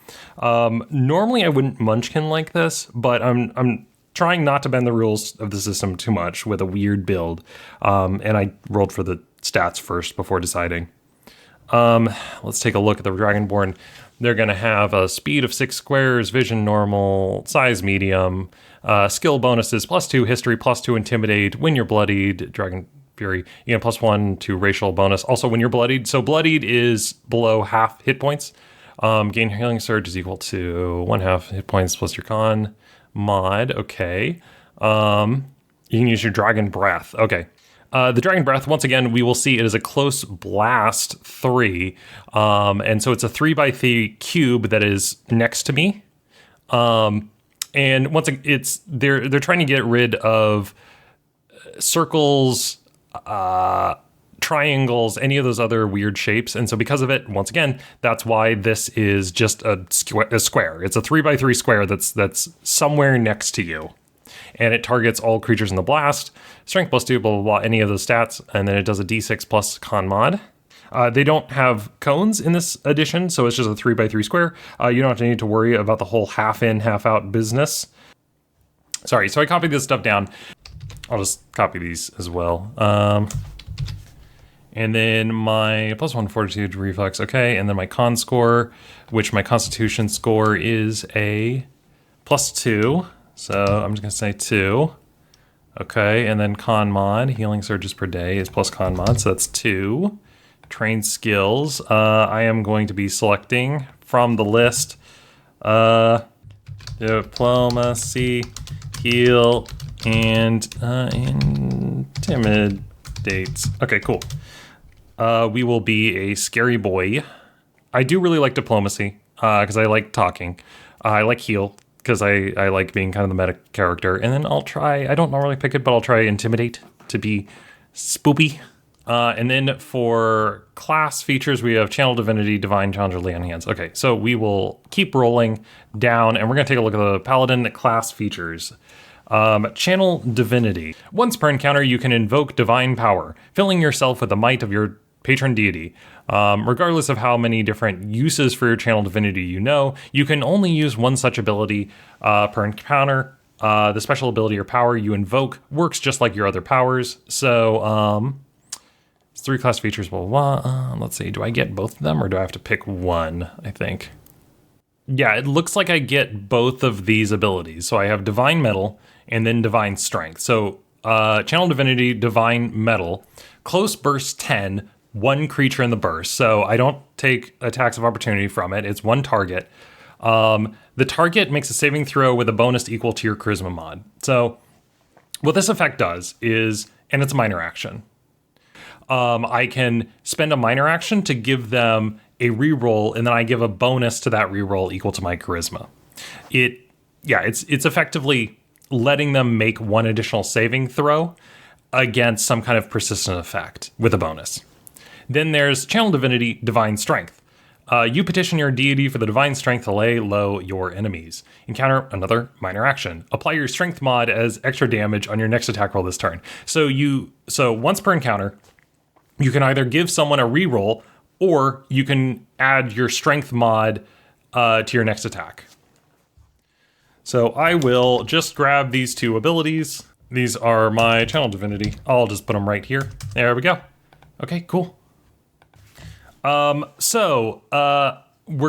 Normally I wouldn't munchkin like this, but I'm trying not to bend the rules of the system too much with a weird build. And I rolled for the stats first before deciding. Let's take a look at the Dragonborn. They're going to have a speed of 6 squares, vision normal, size medium, skill bonuses +2, history +2, intimidate, when you're bloodied, dragon fury, you get +1 to racial bonus. Also, when you're bloodied, so bloodied is below half hit points. Gain healing surge is equal to 1/2 hit points plus your con mod. Okay. You can use your dragon breath. Okay. The dragon breath, once again, we will see it is a close blast 3. And so it's a 3x3 cube that is next to me. And once it's they're trying to get rid of circles, triangles, any of those other weird shapes. And so because of it, once again, that's why this is just a square. It's a 3x3 square that's somewhere next to you. And it targets all creatures in the blast. Strength +2, blah, blah, blah, any of those stats. And then it does a d6 plus con mod. They don't have cones in this edition, so it's just a 3x3 square. You don't have to need to worry about the whole half in, half out business. Sorry, so I copied this stuff down. I'll just copy these as well. And then my +1 fortitude reflex, okay. And then my con score, which my constitution score is a +2. So I'm just gonna say 2. Okay, and then con mod, healing surges per day is plus con mod, so that's 2. Train skills, I am going to be selecting from the list, diplomacy, heal, and intimidates. Okay, cool. We will be a scary boy. I do really like diplomacy, because I like talking. I like heal, because I like being kind of the meta character. And then I'll try, I don't normally pick it, but I'll try intimidate to be spoopy. And then for class features, we have Channel Divinity, Divine Challenger, Lay on Hands. Okay, so we will keep rolling down, and we're going to take a look at the Paladin class features. Channel Divinity. Once per encounter, you can invoke divine power, filling yourself with the might of your patron deity. Regardless of how many different uses for your Channel Divinity you know, you can only use one such ability per encounter. The special ability or power you invoke works just like your other powers. So, it's 3 class features, blah, blah, blah. Let's see, do I get both of them or do I have to pick one, I think? Yeah, it looks like I get both of these abilities. So I have Divine Metal and then Divine Strength. So Channel Divinity, Divine Metal, Close Burst 10, 1 creature in the burst. So I don't take attacks of opportunity from it. It's 1 target. The target makes a saving throw with a bonus equal to your charisma mod. So what this effect does is, and it's a minor action, I can spend a minor action to give them a reroll, and then I give a bonus to that reroll equal to my charisma. It's effectively letting them make 1 additional saving throw against some kind of persistent effect with a bonus. Then there's Channel Divinity, Divine Strength. You petition your deity for the divine strength to lay low your enemies. Encounter another minor action. Apply your strength mod as extra damage on your next attack roll this turn. So once per encounter, you can either give someone a reroll, or you can add your strength mod to your next attack. So I will just grab these two abilities. These are my channel divinity. I'll just put them right here. There we go. Okay, cool. We're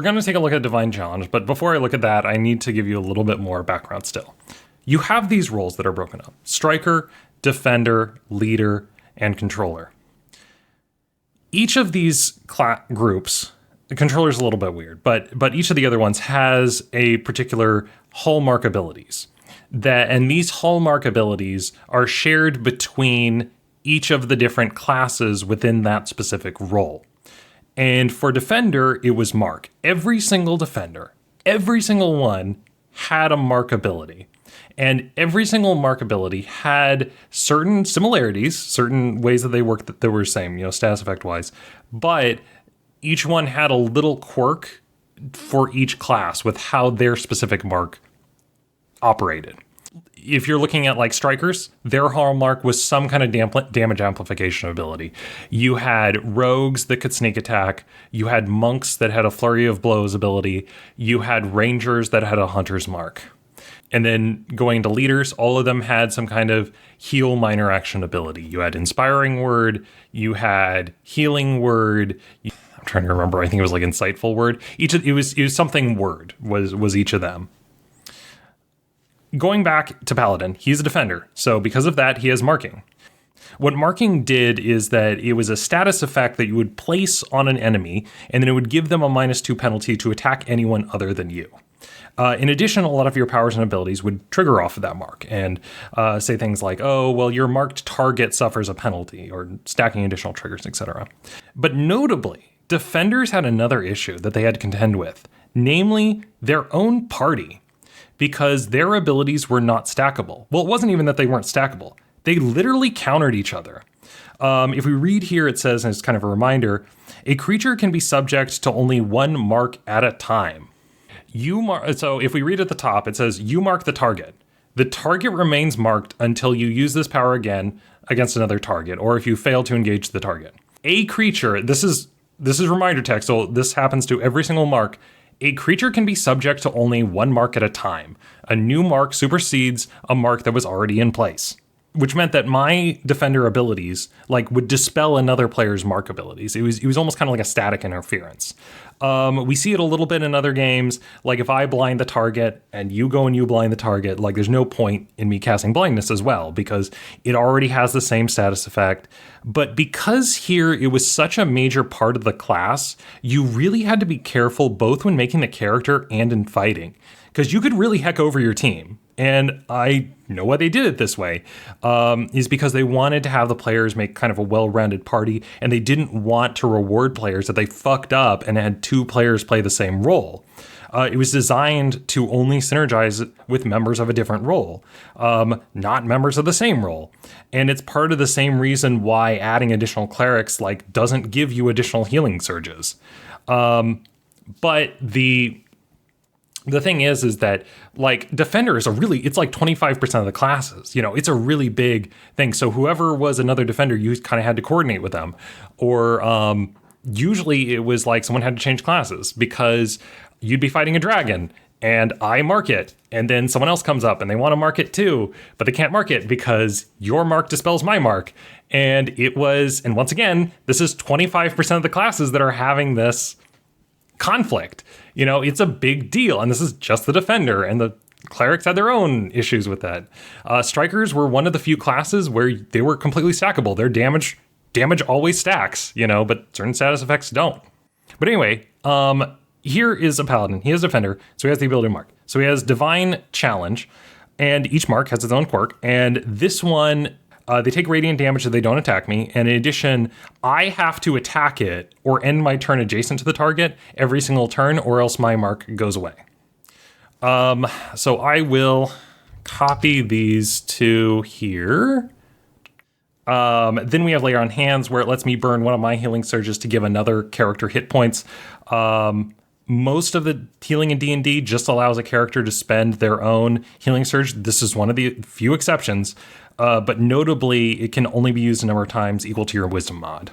going to take a look at Divine Challenge, but before I look at that, I need to give you a little bit more background still. You have these roles that are broken up: Striker, Defender, Leader, and Controller. Each of these groups, the Controller's a little bit weird, but each of the other ones has a particular hallmark abilities. And these hallmark abilities are shared between each of the different classes within that specific role. And for Defender, it was Mark. Every single Defender, every single one had a Mark ability. And every single Mark ability had certain similarities, certain ways that they worked that they were the same, status effect wise. But each one had a little quirk for each class with how their specific Mark operated. If you're looking at like Strikers, their hallmark was some kind of damage amplification ability. You had Rogues that could sneak attack. You had Monks that had a Flurry of Blows ability. You had Rangers that had a Hunter's Mark. And then going to Leaders, all of them had some kind of heal minor action ability. You had Inspiring Word. You had Healing Word. I'm trying to remember. I think it was like Insightful Word. It was something word was each of them. Going back to Paladin, he's a Defender, so because of that, he has Marking. What Marking did is that it was a status effect that you would place on an enemy, and then it would give them a -2 penalty to attack anyone other than you. In addition, a lot of your powers and abilities would trigger off of that mark and say things like, oh, well, your marked target suffers a penalty, or stacking additional triggers, etc. But notably, Defenders had another issue that they had to contend with, namely their own party. Because their abilities were not stackable. Well, it wasn't even that they weren't stackable. They literally countered each other. If we read here, it says, and it's kind of a reminder, a creature can be subject to only one mark at a time. So if we read at the top, it says, you mark the target. The target remains marked until you use this power again against another target, or if you fail to engage the target. A creature, this is reminder text, so this happens to every single mark. A creature can be subject to only one mark at a time. A new mark supersedes a mark that was already in place, which meant that my Defender abilities would dispel another player's mark abilities. It was almost kind of like a static interference. We see it a little bit in other games. Like if I blind the target and you go and you blind the target, there's no point in me casting blindness as well because it already has the same status effect. But because here it was such a major part of the class, you really had to be careful both when making the character and in fighting, because you could really heck over your team. And I know why they did it this way, is because they wanted to have the players make kind of a well-rounded party, and they didn't want to reward players that they fucked up and had two players play the same role. It was designed to only synergize with members of a different role, not members of the same role. And it's part of the same reason why adding additional clerics doesn't give you additional healing surges. But the thing is that Defender is it's 25% of the classes. It's a really big thing. So whoever was another Defender, you kind of had to coordinate with them. Or usually it was someone had to change classes because you'd be fighting a dragon and I mark it, and then someone else comes up and they want to mark it too, but they can't mark it because your mark dispels my mark. And once again, this is 25% of the classes that are having this conflict. It's a big deal, and this is just the Defender, and the clerics had their own issues with that. Strikers were one of the few classes where they were completely stackable. Their damage always stacks, but certain status effects don't. But anyway, here is a Paladin. He is a Defender, so he has the ability to mark. So he has Divine Challenge, and each mark has its own quirk, and this one, they take radiant damage if they don't attack me, and in addition, I have to attack it or end my turn adjacent to the target every single turn, or else my mark goes away. So I will copy these two here. Then we have Layer on Hands, where it lets me burn one of my healing surges to give another character hit points. Most of the healing in D&D just allows a character to spend their own healing surge. This is one of the few exceptions, but notably, it can only be used a number of times equal to your Wisdom mod.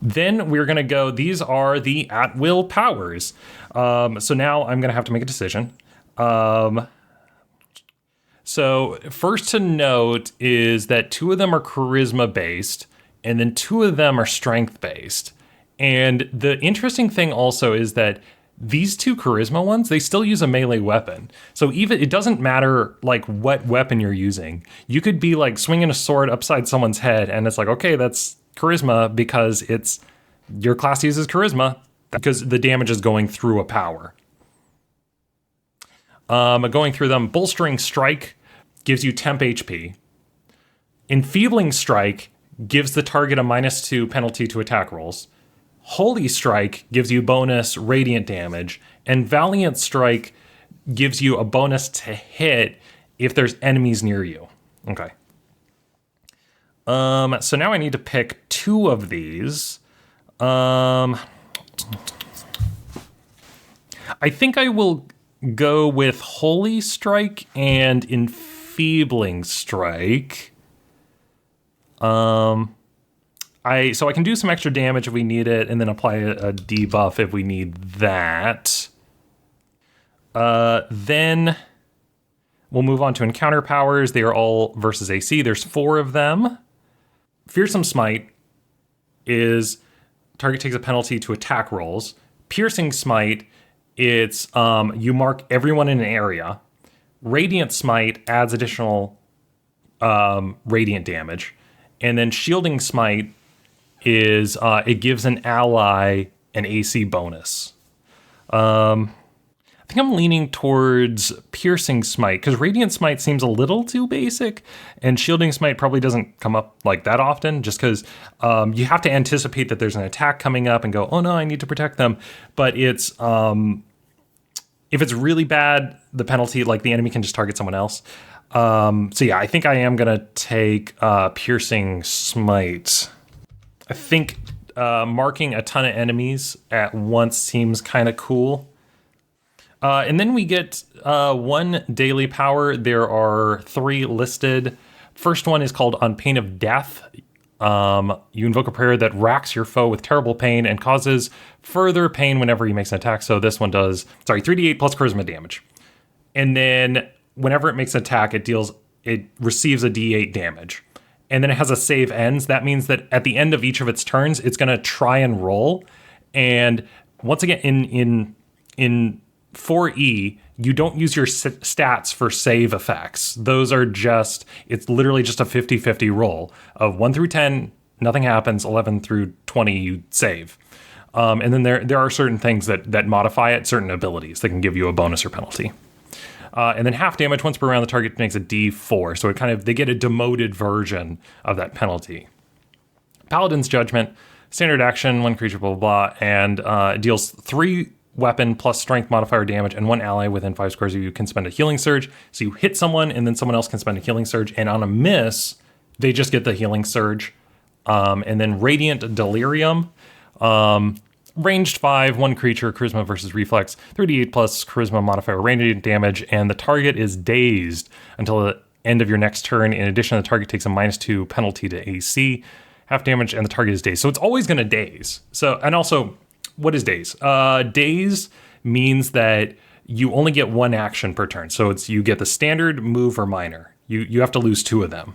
Then we're going to go, these are the at-will powers. So now I'm going to have to make a decision. So first to note is that 2 of them are charisma based, and then 2 of them are strength based. And the interesting thing also is that these 2 charisma ones, they still use a melee weapon. So even it doesn't matter like what weapon you're using. You could be like swinging a sword upside someone's head, and it's like, okay, that's charisma because it's your class uses charisma because the damage is going through a power. Going through them, bolstering strike gives you temp HP. Enfeebling strike gives the target a -2 penalty to attack rolls. Holy strike gives you bonus radiant damage, and valiant strike gives you a bonus to hit if there's enemies near you. Okay. So now I need to pick 2 of these. I think I will go with Holy Strike and Enfeebling Strike. So I can do some extra damage if we need it, and then apply a debuff if we need that. Then we'll move on to encounter powers. They are all versus AC. There's 4 of them. Fearsome Smite is target takes a penalty to attack rolls. Piercing Smite, it's you mark everyone in an area. Radiant Smite adds additional radiant damage. And then Shielding Smite is it gives an ally an AC bonus. I think I'm leaning towards Piercing Smite because Radiant Smite seems a little too basic, and Shielding Smite probably doesn't come up like that often just because you have to anticipate that there's an attack coming up and go, oh no, I need to protect them. But it's if it's really bad, the penalty, like the enemy can just target someone else. So yeah, I think I am going to take Piercing Smite. I think marking a ton of enemies at once seems kind of cool. And then we get 1 daily power. There are 3 listed. First one is called On Pain of Death. You invoke a prayer that racks your foe with terrible pain and causes further pain whenever he makes an attack. So this one does, 3d8 plus charisma damage. And then whenever it makes an attack, it receives a d8 damage. And then it has a save ends. That means that at the end of each of its turns, it's going to try and roll. And once again, in 4E, you don't use your stats for save effects. Those are just, it's literally just a 50-50 roll of 1 through 10, nothing happens, 11 through 20, you save. And then there are certain things that modify it, certain abilities that can give you a bonus or penalty. And then half damage once per round, the target makes a D4. So they get a demoted version of that penalty. Paladin's Judgment, standard action, 1 creature, blah, blah, blah, and it deals 3 weapon plus strength modifier damage, and 1 ally within 5 squares of you can spend a healing surge. So you hit someone, and then someone else can spend a healing surge, and on a miss, they just get the healing surge. And then Radiant Delirium, ranged 5, 1 creature, charisma versus reflex, 3d8 plus charisma modifier radiant damage, and the target is dazed until the end of your next turn. In addition, the target takes a -2 penalty to AC, half damage, and the target is dazed. So it's always going to daze. So, and also, what is daze? Daze means that you only get 1 action per turn. So you get the standard, move, or minor. You have to lose 2 of them.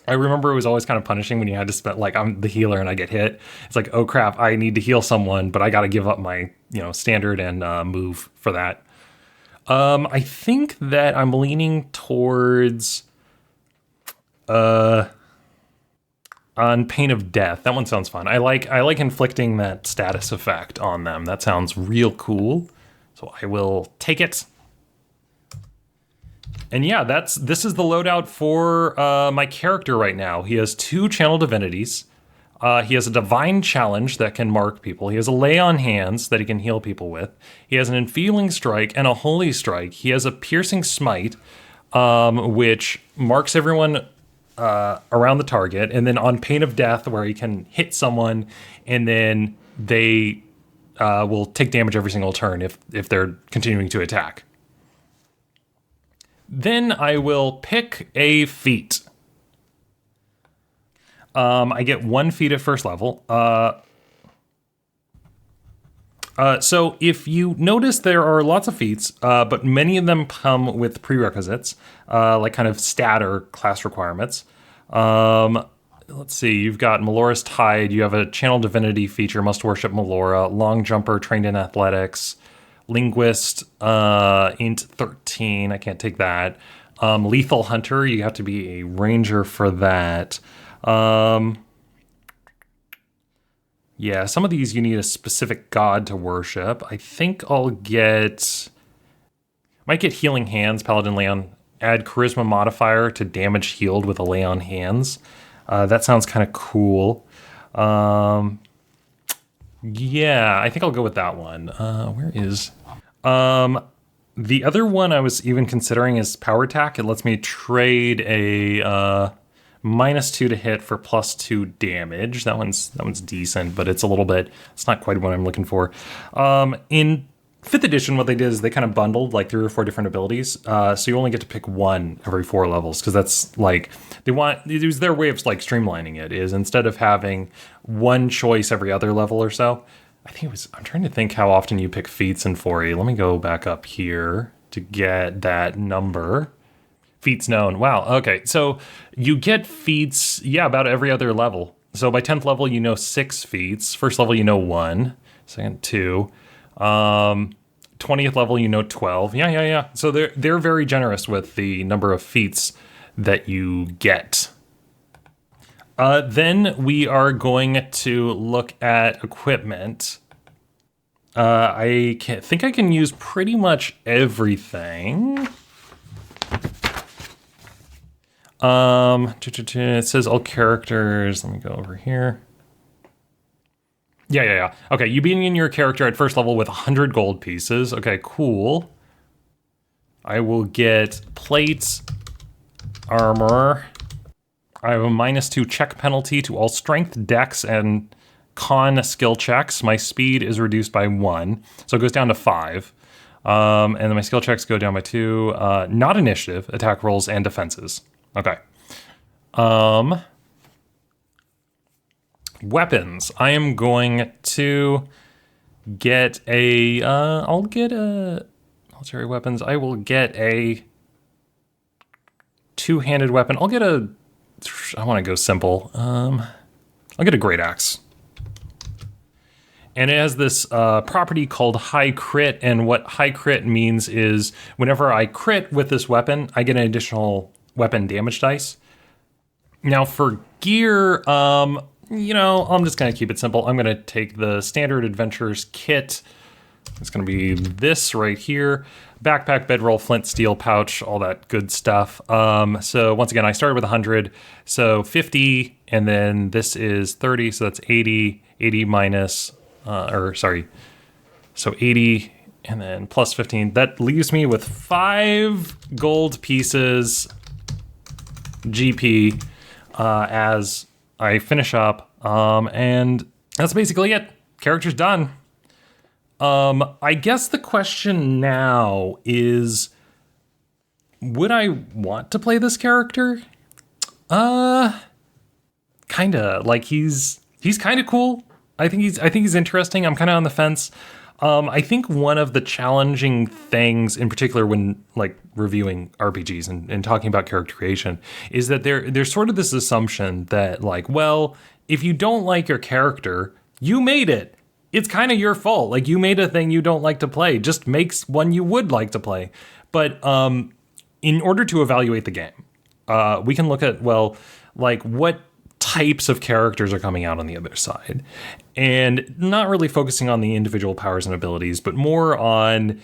I remember it was always kind of punishing when you had to spend, like, I'm the healer and I get hit. It's like, oh crap, I need to heal someone, but I got to give up my, standard and move for that. I think that I'm leaning towards On Pain of Death. That one sounds fun. I like inflicting that status effect on them. That sounds real cool. So I will take it. And yeah, this is the loadout for my character right now. He has 2 Channel Divinities. He has a Divine Challenge that can mark people. He has a Lay on Hands that he can heal people with. He has an Enfeebling Strike and a Holy Strike. He has a Piercing Smite, which marks everyone around the target. And then On Pain of Death, where he can hit someone, and then they will take damage every single turn if they're continuing to attack. Then I will pick a feat. I get 1 feat at first level. So if you notice, there are lots of feats, but many of them come with prerequisites, like kind of stat or class requirements. Let's see, you've got Melora's Tide, you have a Channel Divinity feature, must worship Melora, Long Jumper, trained in athletics, Linguist, Int 13, I can't take that. Lethal Hunter, you have to be a ranger for that. Yeah, some of these you need a specific god to worship. I think might get Healing Hands, Paladin Lay on, add Charisma modifier to damage healed with a Lay on Hands. That sounds kind of cool. Yeah, I think I'll go with that one. Where is... the other one I was even considering is Power Attack. It lets me trade a... -2 to hit for +2 damage. That one's decent, but it's not quite what I'm looking for. In 5th edition, what they did is they kind of bundled like 3 or 4 different abilities. So you only get to pick one every 4 levels, because that's like, it was their way of like streamlining it, is instead of having one choice every other level or so, I'm trying to think how often you pick feats in 4e. Let me go back up here to get that number. Feats known. Wow. Okay. So you get feats, about every other level. So by 10th level, you know 6 feats. First level, you know 1. Second, 2. 20th level, you know 12. Yeah. So they're very generous with the number of feats that you get. Then we are going to look at equipment. I think I can use pretty much everything. It says all characters. Let me go over here. Yeah. Okay, you begin your character at first level with 100 gold pieces. Okay, cool. I will get plates, armor. I have a -2 check penalty to all strength, dex, and con skill checks. My speed is reduced by 1, so it goes down to 5. And then my skill checks go down by 2. Not initiative, attack rolls, and defenses. Okay. Weapons. I am going to get I'll get a military weapons. I will get a 2-handed weapon. I want to go simple. I'll get a great axe. And it has this property called high crit, and what high crit means is whenever I crit with this weapon, I get an additional weapon damage dice. Now for gear, I'm just going to keep it simple. I'm going to take the standard adventurer's kit. It's going to be this right here. Backpack, bedroll, flint, steel pouch, all that good stuff. So once again, I started with 100, so 50, and then this is 30, so that's 80 minus, so 80, and then plus 15. That leaves me with 5 gold pieces GP as I finish up, and that's basically it. Character's done. I guess the question now is, would I want to play this character? Kinda. Like he's kind of cool. I think he's interesting. I'm kind of on the fence. I think one of the challenging things, in particular when like reviewing RPGs and talking about character creation, is that there's sort of this assumption that like, well, if you don't like your character, you made it. It's kind of your fault. Like you made a thing you don't like to play. Just makes one you would like to play. But in order to evaluate the game, we can look at, well, like what types of characters are coming out on the other side, and not really focusing on the individual powers and abilities, but more on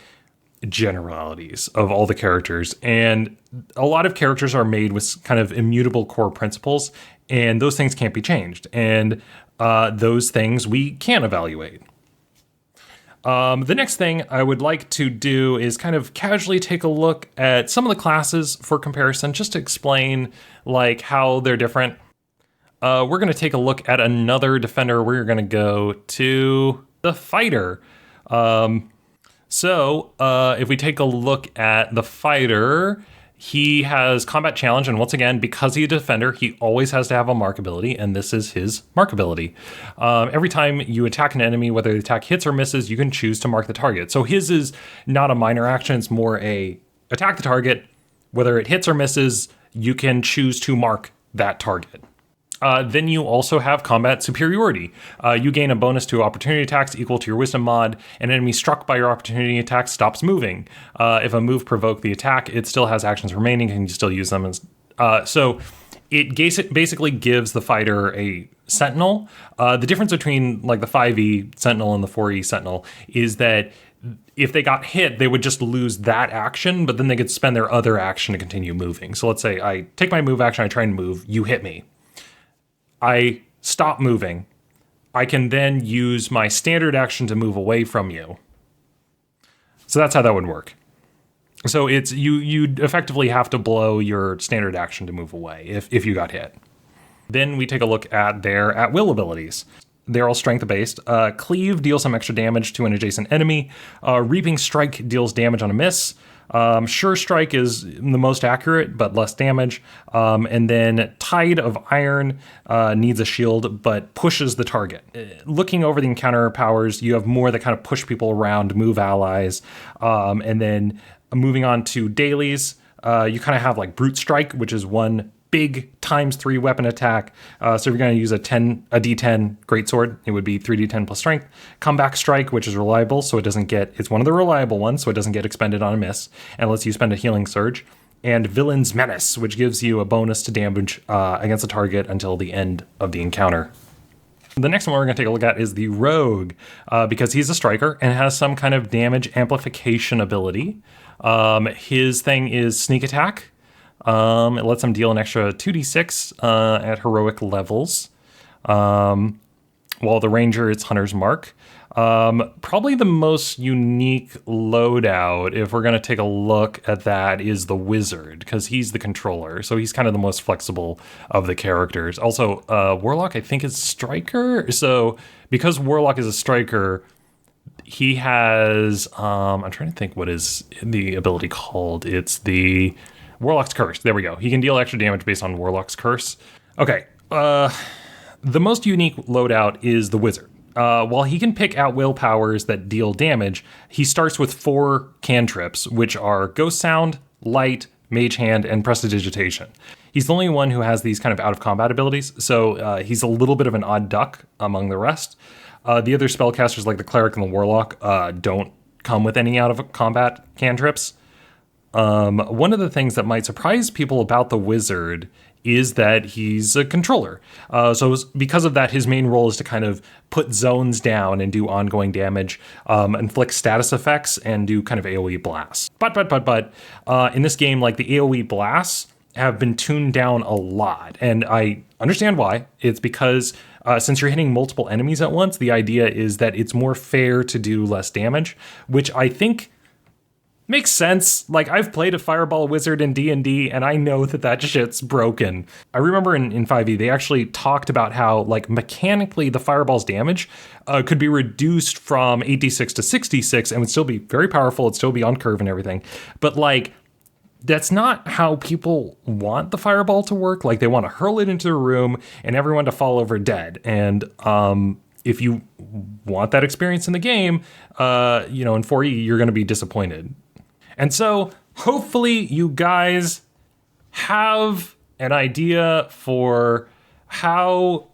generalities of all the characters. And a lot of characters are made with kind of immutable core principles, and those things can't be changed. And those things we can evaluate. The next thing I would like to do is kind of casually take a look at some of the classes for comparison, just to explain like how they're different. We're going to take a look at another defender. We're going to go to the fighter. So if we take a look at the fighter, He has combat challenge, and once again, because he's a defender, he always has to have a mark ability, and this is his mark ability. Every time you attack an enemy, whether the attack hits or misses, you can choose to mark the target. So his is not a minor action, it's more a attack the target. Whether it hits or misses, you can choose to mark that target. Then you also have combat superiority. You gain a bonus to opportunity attacks equal to your wisdom mod. An enemy struck by your opportunity attack stops moving. If a move provoked the attack, it still has actions remaining and you still use them. So it basically gives the fighter a sentinel. The difference between like the 5e sentinel and the 4e sentinel is that if they got hit, they would just lose that action, but then they could spend their other action to continue moving. So let's say I take my move action, I try and move, you hit me. I stop moving. I can then use my standard action to move away from you. So that's how that would work. So it's you'd effectively have to blow your standard action to move away if you got hit. Then we take a look at their at-will abilities. They're all strength-based. Cleave deals some extra damage to an adjacent enemy. Reaping Strike deals damage on a miss. Sure Strike is the most accurate, but less damage. And then Tide of Iron needs a shield, but pushes the target. Looking over the encounter powers, you have more that kind of push people around, move allies. And then moving on to dailies, you kind of have like Brute Strike, which is one big ×3 weapon attack. So if you're going to use a D10 greatsword, it would be 3d10 plus strength. Comeback Strike, which is reliable, so it's one of the reliable ones, so it doesn't get expended on a miss, and lets you spend a healing surge. And Villain's Menace, which gives you a bonus to damage against a target until the end of the encounter. The next one we're going to take a look at is the Rogue, because he's a striker and has some kind of damage amplification ability. His thing is Sneak Attack. It lets them deal an extra 2d6 at heroic levels. While the Ranger, it's Hunter's Mark. Probably the most unique loadout, if we're going to take a look at that, is the Wizard, because he's the controller. So he's kind of the most flexible of the characters. Also, Warlock, I think, is Striker. So because Warlock is a Striker, he has... I'm trying to think what is the ability called. It's the... Warlock's Curse. There we go. He can deal extra damage based on Warlock's Curse. Okay. The most unique loadout is the Wizard. While he can pick out will powers that deal damage, he starts with 4 cantrips, which are Ghost Sound, Light, Mage Hand, and Prestidigitation. He's the only one who has these kind of out-of-combat abilities, so he's a little bit of an odd duck among the rest. The other spellcasters, like the Cleric and the Warlock, don't come with any out-of-combat cantrips. One of the things that might surprise people about the Wizard is that he's a controller. So because of that, his main role is to kind of put zones down and do ongoing damage, inflict status effects, and do kind of AoE blasts. But in this game, like the AoE blasts have been tuned down a lot. And I understand why. It's because since you're hitting multiple enemies at once, the idea is that it's more fair to do less damage, which I think... makes sense. Like, I've played a Fireball Wizard in D&D, and I know that shit's broken. I remember in 5e, they actually talked about how, like, mechanically the Fireball's damage could be reduced from 8d6 to 6d6 and would still be very powerful. It'd still be on curve and everything. But, like, that's not how people want the Fireball to work. Like, they want to hurl it into the room and everyone to fall over dead. And, if you want that experience in the game, in 4e, you're going to be disappointed. And so, hopefully, you guys have an idea for how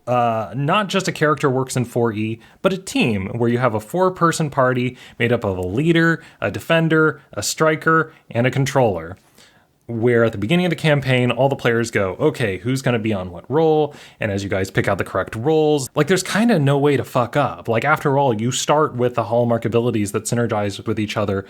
not just a character works in 4E, but a team where you have a 4-person party made up of a leader, a defender, a striker, and a controller. Where at the beginning of the campaign, all the players go, okay, who's going to be on what role? And as you guys pick out the correct roles, like there's kind of no way to fuck up. Like after all, you start with the hallmark abilities that synergize with each other,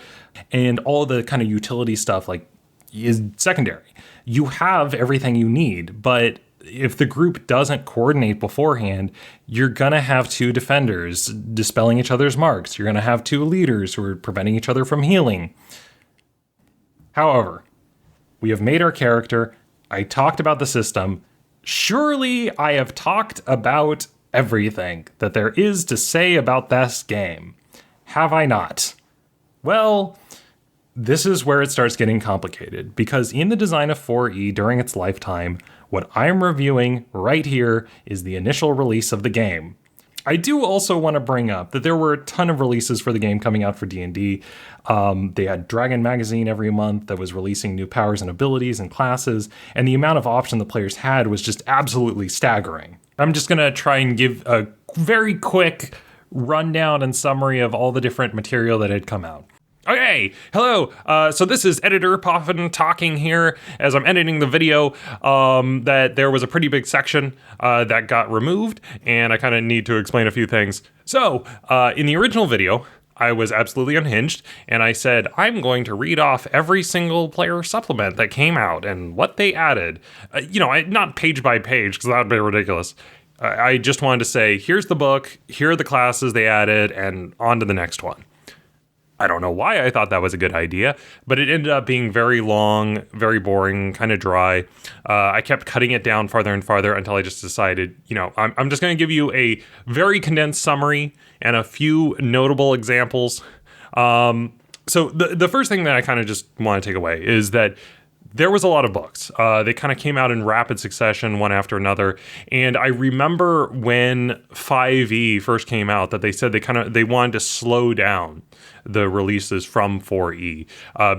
and all the kind of utility stuff like is secondary. You have everything you need, but if the group doesn't coordinate beforehand, you're going to have 2 defenders dispelling each other's marks. You're going to have 2 leaders who are preventing each other from healing. However, we have made our character. I talked about the system. Surely I have talked about everything that there is to say about this game. Have I not? Well, This is where it starts getting complicated, because in the design of 4E during its lifetime, what I'm reviewing right here is the initial release of the game. I do also want to bring up that there were a ton of releases for the game coming out for D&D. They had Dragon Magazine every month that was releasing new powers and abilities and classes, and the amount of option the players had was just absolutely staggering. I'm just going to try and give a very quick rundown and summary of all the different material that had come out. Okay, hello. So this is Editor Poffin talking here as I'm editing the video, that there was a pretty big section that got removed, and I kind of need to explain a few things. So, in the original video, I was absolutely unhinged, and I said, I'm going to read off every single player supplement that came out and what they added. Not page by page, because that would be ridiculous. I just wanted to say, here's the book, here are the classes they added, and on to the next one. I don't know why I thought that was a good idea, but it ended up being very long, very boring, kind of dry. I kept cutting it down farther and farther until I just decided, I'm just going to give you a very condensed summary and a few notable examples. So the first thing that I kind of just want to take away is that there was a lot of books. They kind of came out in rapid succession, one after another. And I remember when 5e first came out that they said they wanted to slow down the releases from 4e,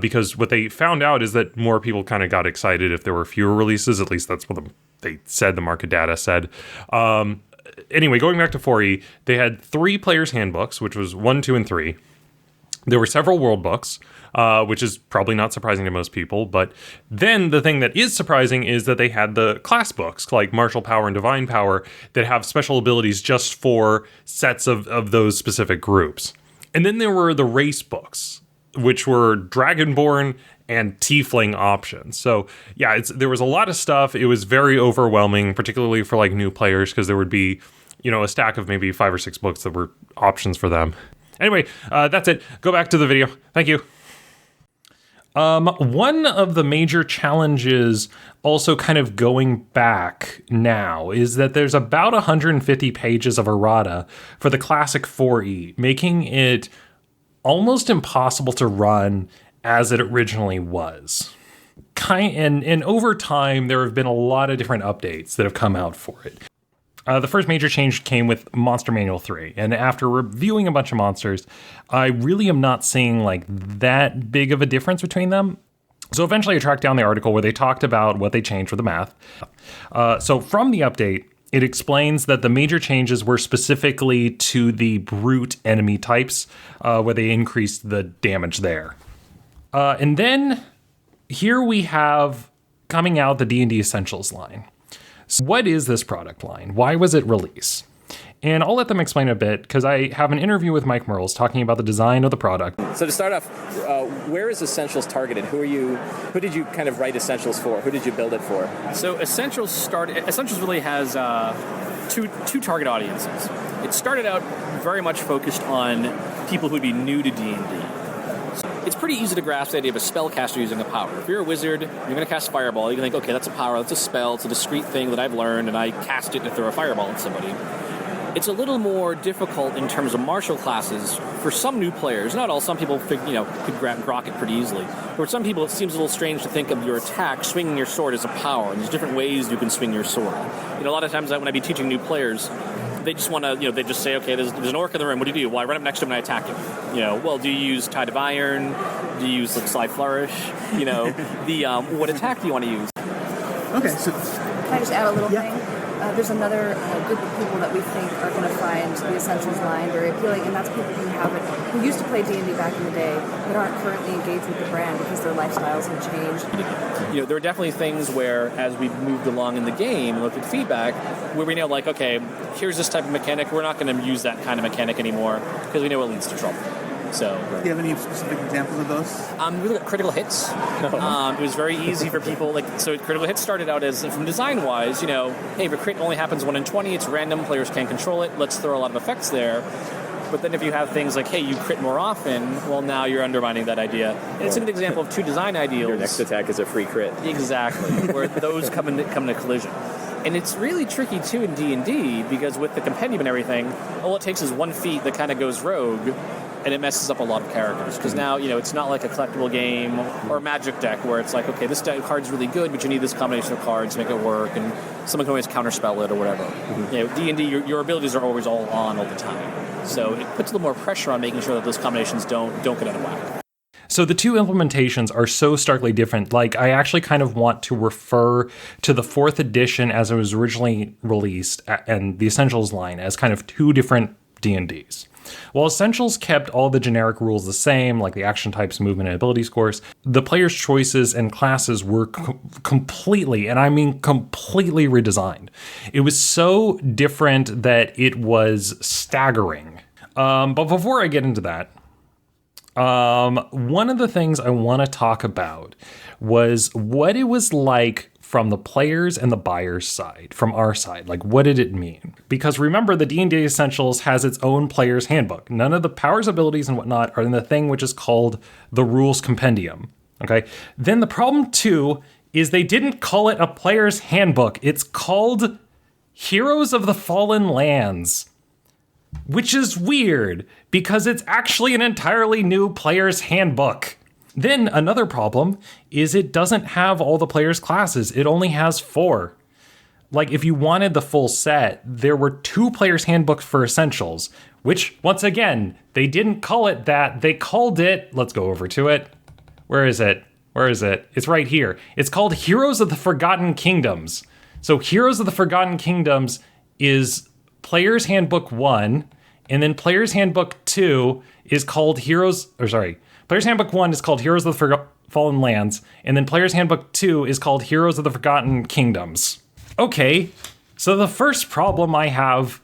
because what they found out is that more people kind of got excited if there were fewer releases. At least that's what they said, the market data said. Anyway, going back to 4e, they had 3 players' handbooks, which was 1, 2, and 3. There were several world books, which is probably not surprising to most people. But then the thing that is surprising is that they had the class books, like Martial Power and Divine Power, that have special abilities just for sets of those specific groups. And then there were the race books, which were Dragonborn and Tiefling options. So yeah, there was a lot of stuff. It was very overwhelming, particularly for like new players, because there would be, a stack of maybe 5 or 6 books that were options for them. Anyway, that's it. Go back to the video. Thank you. One of the major challenges, also kind of going back now, is that there's about 150 pages of errata for the classic 4E, making it almost impossible to run as it originally was. And over time, there have been a lot of different updates that have come out for it. The first major change came with Monster Manual 3, and after reviewing a bunch of monsters, I really am not seeing that big of a difference between them. So eventually I tracked down the article where they talked about what they changed with the math. So from the update, it explains that the major changes were specifically to the brute enemy types, where they increased the damage there. And then here we have coming out the D&D Essentials line. So what is this product line? Why was it released? And I'll let them explain a bit, because I have an interview with Mike Merles talking about the design of the product. So to start off, where is Essentials targeted? Who did you kind of write Essentials for? Who did you build it for? So Essentials really has two target audiences. It started out very much focused on people who would be new to D&D. It's pretty easy to grasp the idea of a spellcaster using a power. If you're a wizard, you're going to cast Fireball, you can think, okay, that's a power, that's a spell, it's a discrete thing that I've learned, and I cast it to throw a Fireball at somebody. It's a little more difficult in terms of martial classes for some new players. Not all. Some people could grok it pretty easily. But for some people, it seems a little strange to think of your attack, swinging your sword as a power, and there's different ways you can swing your sword. A lot of times when I be teaching new players, they just want to, they just say, okay, there's an orc in the room, what do you do? Well, I run up next to him and I attack him. Well, do you use Tide of Iron? Do you use Sly Flourish? What attack do you want to use? Okay, so... Can I just add a little thing? There's another group of people that we think are going to find the Essentials line very appealing, and that's people who used to play D&D back in the day, but aren't currently engaged with the brand because their lifestyles have changed. There are definitely things where, as we've moved along in the game and looked at feedback, where we know, okay, here's this type of mechanic, we're not going to use that kind of mechanic anymore because we know it leads to trouble. So, do you have any specific examples of those? We look at critical hits. It was very easy for people. So critical hits started out as, from design-wise, hey, if a crit only happens 1 in 20, it's random, players can't control it, let's throw a lot of effects there. But then if you have things like, hey, you crit more often, well, now you're undermining that idea. And it's a good example of two design ideals. Your next attack is a free crit. Exactly, where those come into collision. And it's really tricky, too, in D&D, because with the compendium and everything, all it takes is 1 feat that kind of goes rogue, and it messes up a lot of characters because now it's not like a collectible game or a Magic deck where it's like, okay, this card's really good, but you need this combination of cards to make it work, and someone can always counterspell it or whatever. D&D, your abilities are always all on all the time, so it puts a little more pressure on making sure that those combinations don't get out of whack. So the two implementations are so starkly different. Like, I actually kind of want to refer to the 4th edition as it was originally released and the Essentials line as kind of two different D&Ds. While Essentials kept all the generic rules the same, like the action types, movement, and ability scores, the player's choices and classes were completely, and I mean completely redesigned. It was so different that it was staggering. But before I get into that, one of the things I want to talk about was what it was like from the players and the buyer's side, from our side. Like, what did it mean? Because remember, the D&D Essentials has its own player's handbook. None of the powers, abilities, and whatnot are in the thing which is called the Rules Compendium. Okay. Then the problem, too, is they didn't call it a player's handbook. It's called Heroes of the Fallen Lands, which is weird because it's actually an entirely new player's handbook. Then another problem is it doesn't have all the players' classes. It only has 4. Like, if you wanted the full set, there were 2 players' handbooks for Essentials, which, once again, they didn't call it that. They called it, let's go over to it. Where is it? It's right here. It's called Heroes of the Forgotten Kingdoms. So Heroes of the Forgotten Kingdoms is Player's Handbook 1, and then Player's Handbook 2 is called Player's Handbook 1 is called Heroes of the Fallen Lands, and then Player's Handbook 2 is called Heroes of the Forgotten Kingdoms. Okay, so the first problem I have,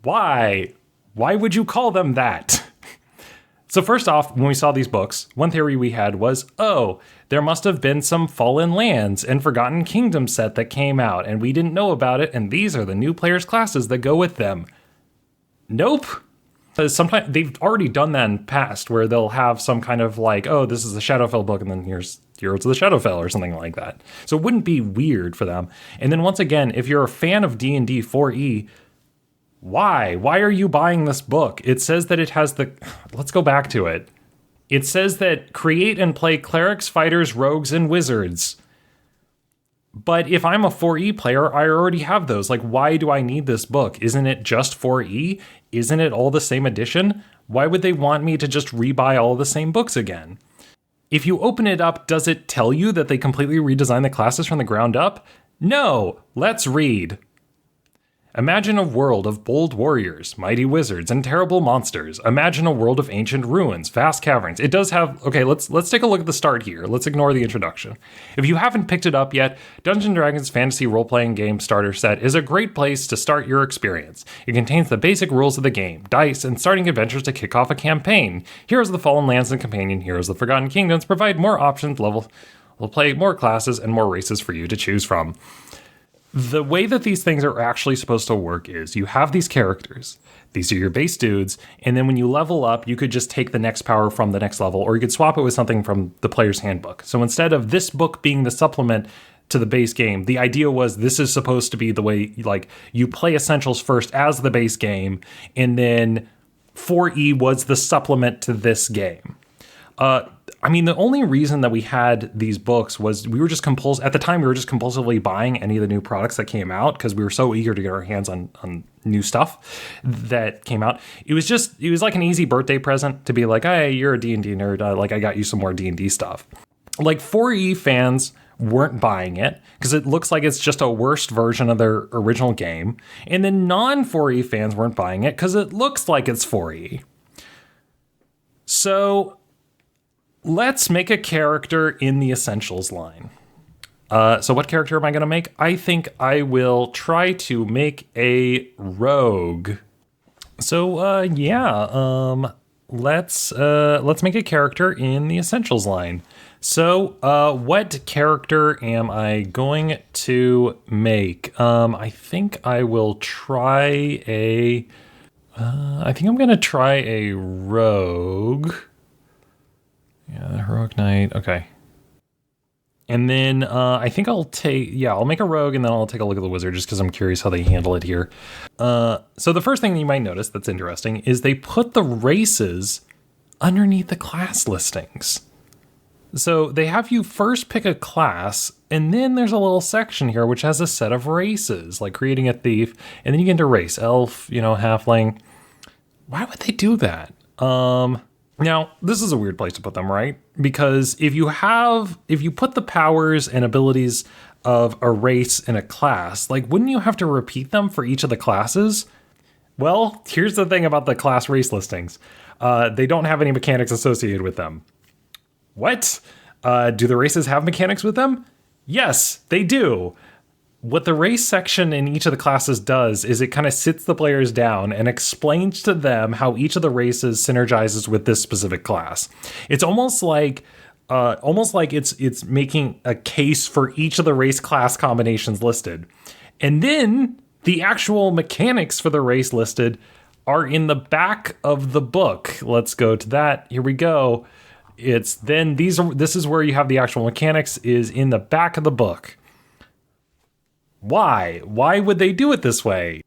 why? Why would you call them that? So first off, when we saw these books, one theory we had was, there must have been some Fallen Lands and Forgotten Kingdoms set that came out, and we didn't know about it, and these are the new players' classes that go with them. Nope. Because sometimes they've already done that in the past, where they'll have some kind of like, this is a Shadowfell book, and then here's Heroes of the Shadowfell or something like that. So it wouldn't be weird for them. And then once again, if you're a fan of D&D 4E, why? Why are you buying this book? It says that it has let's go back to it. It says that create and play clerics, fighters, rogues, and wizards. But if I'm a 4E player, I already have those. Like, why do I need this book? Isn't it just 4E? Isn't it all the same edition? Why would they want me to just rebuy all the same books again? If you open it up, does it tell you that they completely redesigned the classes from the ground up? No. Let's read. Imagine a world of bold warriors, mighty wizards, and terrible monsters. Imagine a world of ancient ruins, vast caverns. It does have... Okay, let's take a look at the start here. Let's ignore the introduction. If you haven't picked it up yet, Dungeons & Dragons Fantasy Role-Playing Game Starter Set is a great place to start your experience. It contains the basic rules of the game, dice, and starting adventures to kick off a campaign. Heroes of the Fallen Lands and Companion Heroes of the Forgotten Kingdoms provide more options, will play more classes, and more races for you to choose from. The way that these things are actually supposed to work is you have these characters. These are your base dudes. And then when you level up, you could just take the next power from the next level, or you could swap it with something from the player's handbook. So instead of this book being the supplement to the base game, the idea was this is supposed to be the way, like, you play Essentials first as the base game, and then 4E was the supplement to this game. I mean, the only reason that we had these books was at the time we were just compulsively buying any of the new products that came out because we were so eager to get our hands on new stuff that came out. It was like an easy birthday present to be like, hey, you're a D&D nerd. I got you some more D&D stuff. Like 4E fans weren't buying it because it looks like it's just a worse version of their original game. And then non-4E fans weren't buying it because it looks like it's 4E. So let's make a character in the Essentials line. So what character am I going to make? I think I will try to make a rogue. So let's make a character in the Essentials line. So what character am I going to make? I think I will try I'm going to try a rogue. Yeah, the heroic knight. Okay. And then I think I'll make a rogue, and then I'll take a look at the wizard just because I'm curious how they handle it here. So the first thing you might notice that's interesting is they put the races underneath the class listings. So they have you first pick a class, and then there's a little section here which has a set of races, like creating a thief, and then you get into race, elf, halfling. Why would they do that? Now, this is a weird place to put them, right? Because if you put the powers and abilities of a race in a class, like, wouldn't you have to repeat them for each of the classes? Well, here's the thing about the class race listings. They don't have any mechanics associated with them. What? Do the races have mechanics with them? Yes, they do. What the race section in each of the classes does is it kind of sits the players down and explains to them how each of the races synergizes with this specific class. It's almost like it's making a case for each of the race class combinations listed. And then the actual mechanics for the race listed are in the back of the book. Let's go to that. Here we go. This is where you have the actual mechanics is in the back of the book. Why? Why would they do it this way?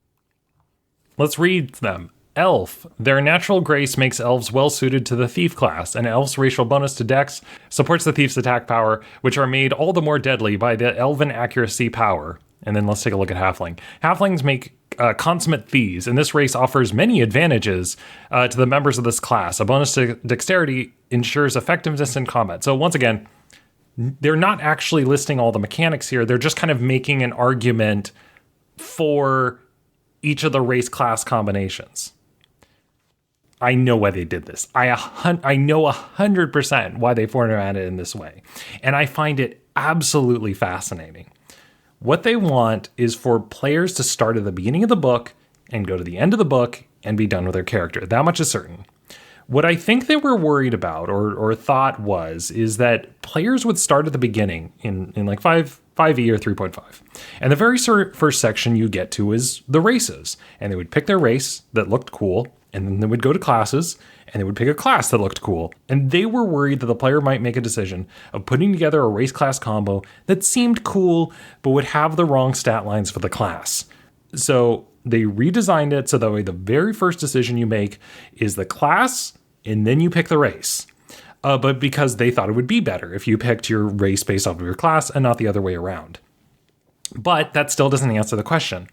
Let's read them. Elf. Their natural grace makes elves well suited to the thief class. An elf's racial bonus to dex supports the thief's attack power, which are made all the more deadly by the elven accuracy power. And then let's take a look at halfling. Halflings make consummate thieves, and this race offers many advantages to the members of this class. A bonus to dexterity ensures effectiveness in combat. So once again, they're not actually listing all the mechanics here. They're just kind of making an argument for each of the race class combinations. I know why they did this. I know 100% why they formatted it in this way. And I find it absolutely fascinating. What they want is for players to start at the beginning of the book and go to the end of the book and be done with their character. That much is certain. What I think they were worried about or thought is that players would start at the beginning in like 5e or 3.5. And the very first section you get to is the races. And they would pick their race that looked cool, and then they would go to classes, and they would pick a class that looked cool. And they were worried that the player might make a decision of putting together a race class combo that seemed cool, but would have the wrong stat lines for the class. So they redesigned it so that way the very first decision you make is the class, and then you pick the race. But because they thought it would be better if you picked your race based off of your class and not the other way around. But that still doesn't answer the question.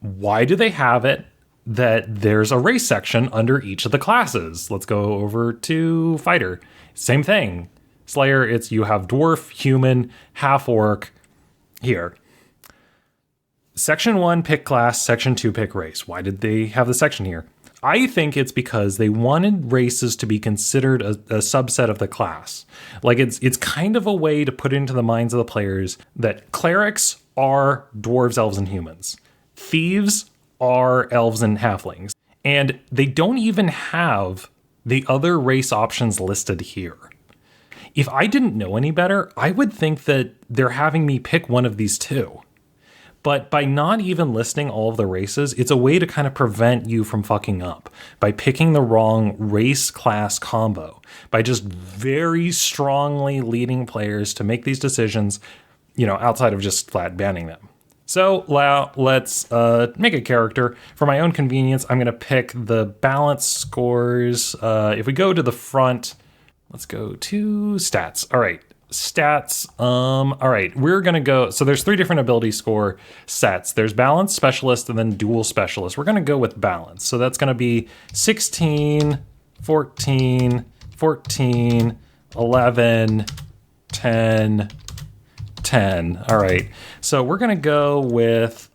Why do they have it that there's a race section under each of the classes? Let's go over to Fighter. Same thing. Slayer, you have dwarf, human, half-orc. Here. Section 1, pick class. Section 2, pick race. Why did they have the section here? I think it's because they wanted races to be considered a subset of the class. Like it's kind of a way to put into the minds of the players that clerics are dwarves, elves, and humans. Thieves are elves and halflings. And they don't even have the other race options listed here. If I didn't know any better, I would think that they're having me pick one of these two. But by not even listing all of the races, it's a way to kind of prevent you from fucking up by picking the wrong race class combo, by just very strongly leading players to make these decisions, outside of just flat banning them. So let's make a character. For my own convenience, I'm going to pick the balance scores. If we go to the front, let's go to stats. All right. Stats. All right, we're gonna go. So there's 3 different ability score sets. There's balance, specialist, and then dual specialist. We're gonna go with balance. So that's gonna be 16, 14, 14, 11, 10, 10. All right. So we're gonna go with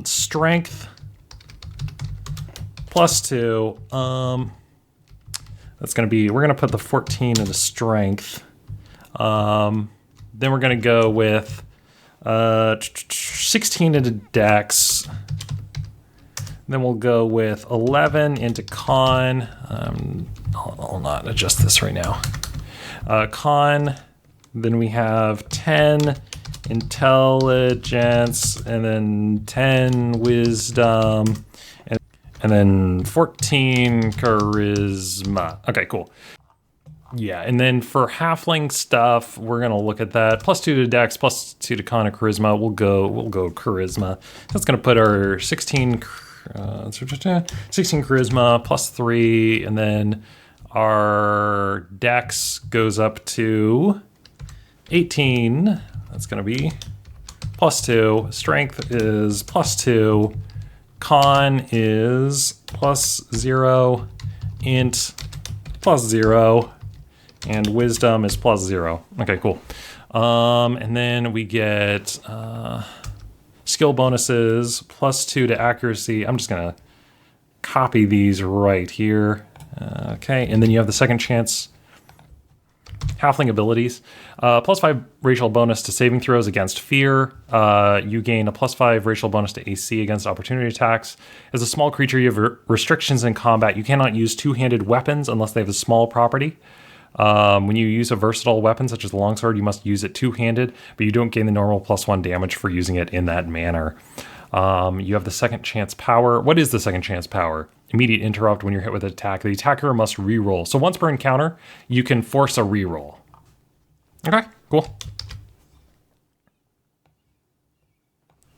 strength +2. That's gonna be. We're gonna put the 14 into strength. Then we're going to go with 16 into dex. Then we'll go with 11 into con. I'll not adjust this right now. Con. Then we have 10 intelligence, and then 10 wisdom, and then 14 charisma. Okay, cool. Yeah, and then for halfling stuff, we're gonna look at that. +2 to Dex, +2 to Con and Charisma. We'll go Charisma. That's gonna put our 16 Charisma +3, and then our Dex goes up to 18. That's gonna be +2. Strength is +2. Con is +0. Int +0. And wisdom is +0. Okay, cool. And then we get skill bonuses, +2 to accuracy. I'm just gonna copy these right here. Okay, and then you have the second chance halfling abilities. +5 racial bonus to saving throws against fear. You gain a +5 racial bonus to AC against opportunity attacks. As a small creature, you have restrictions in combat. You cannot use two-handed weapons unless they have a small property. When you use a versatile weapon such as the longsword, you must use it two-handed, but you don't gain the normal +1 damage for using it in that manner. You have the second chance power. What is the second chance power? Immediate interrupt when you're hit with an attack. The attacker must reroll. So once per encounter, you can force a reroll. Okay, cool.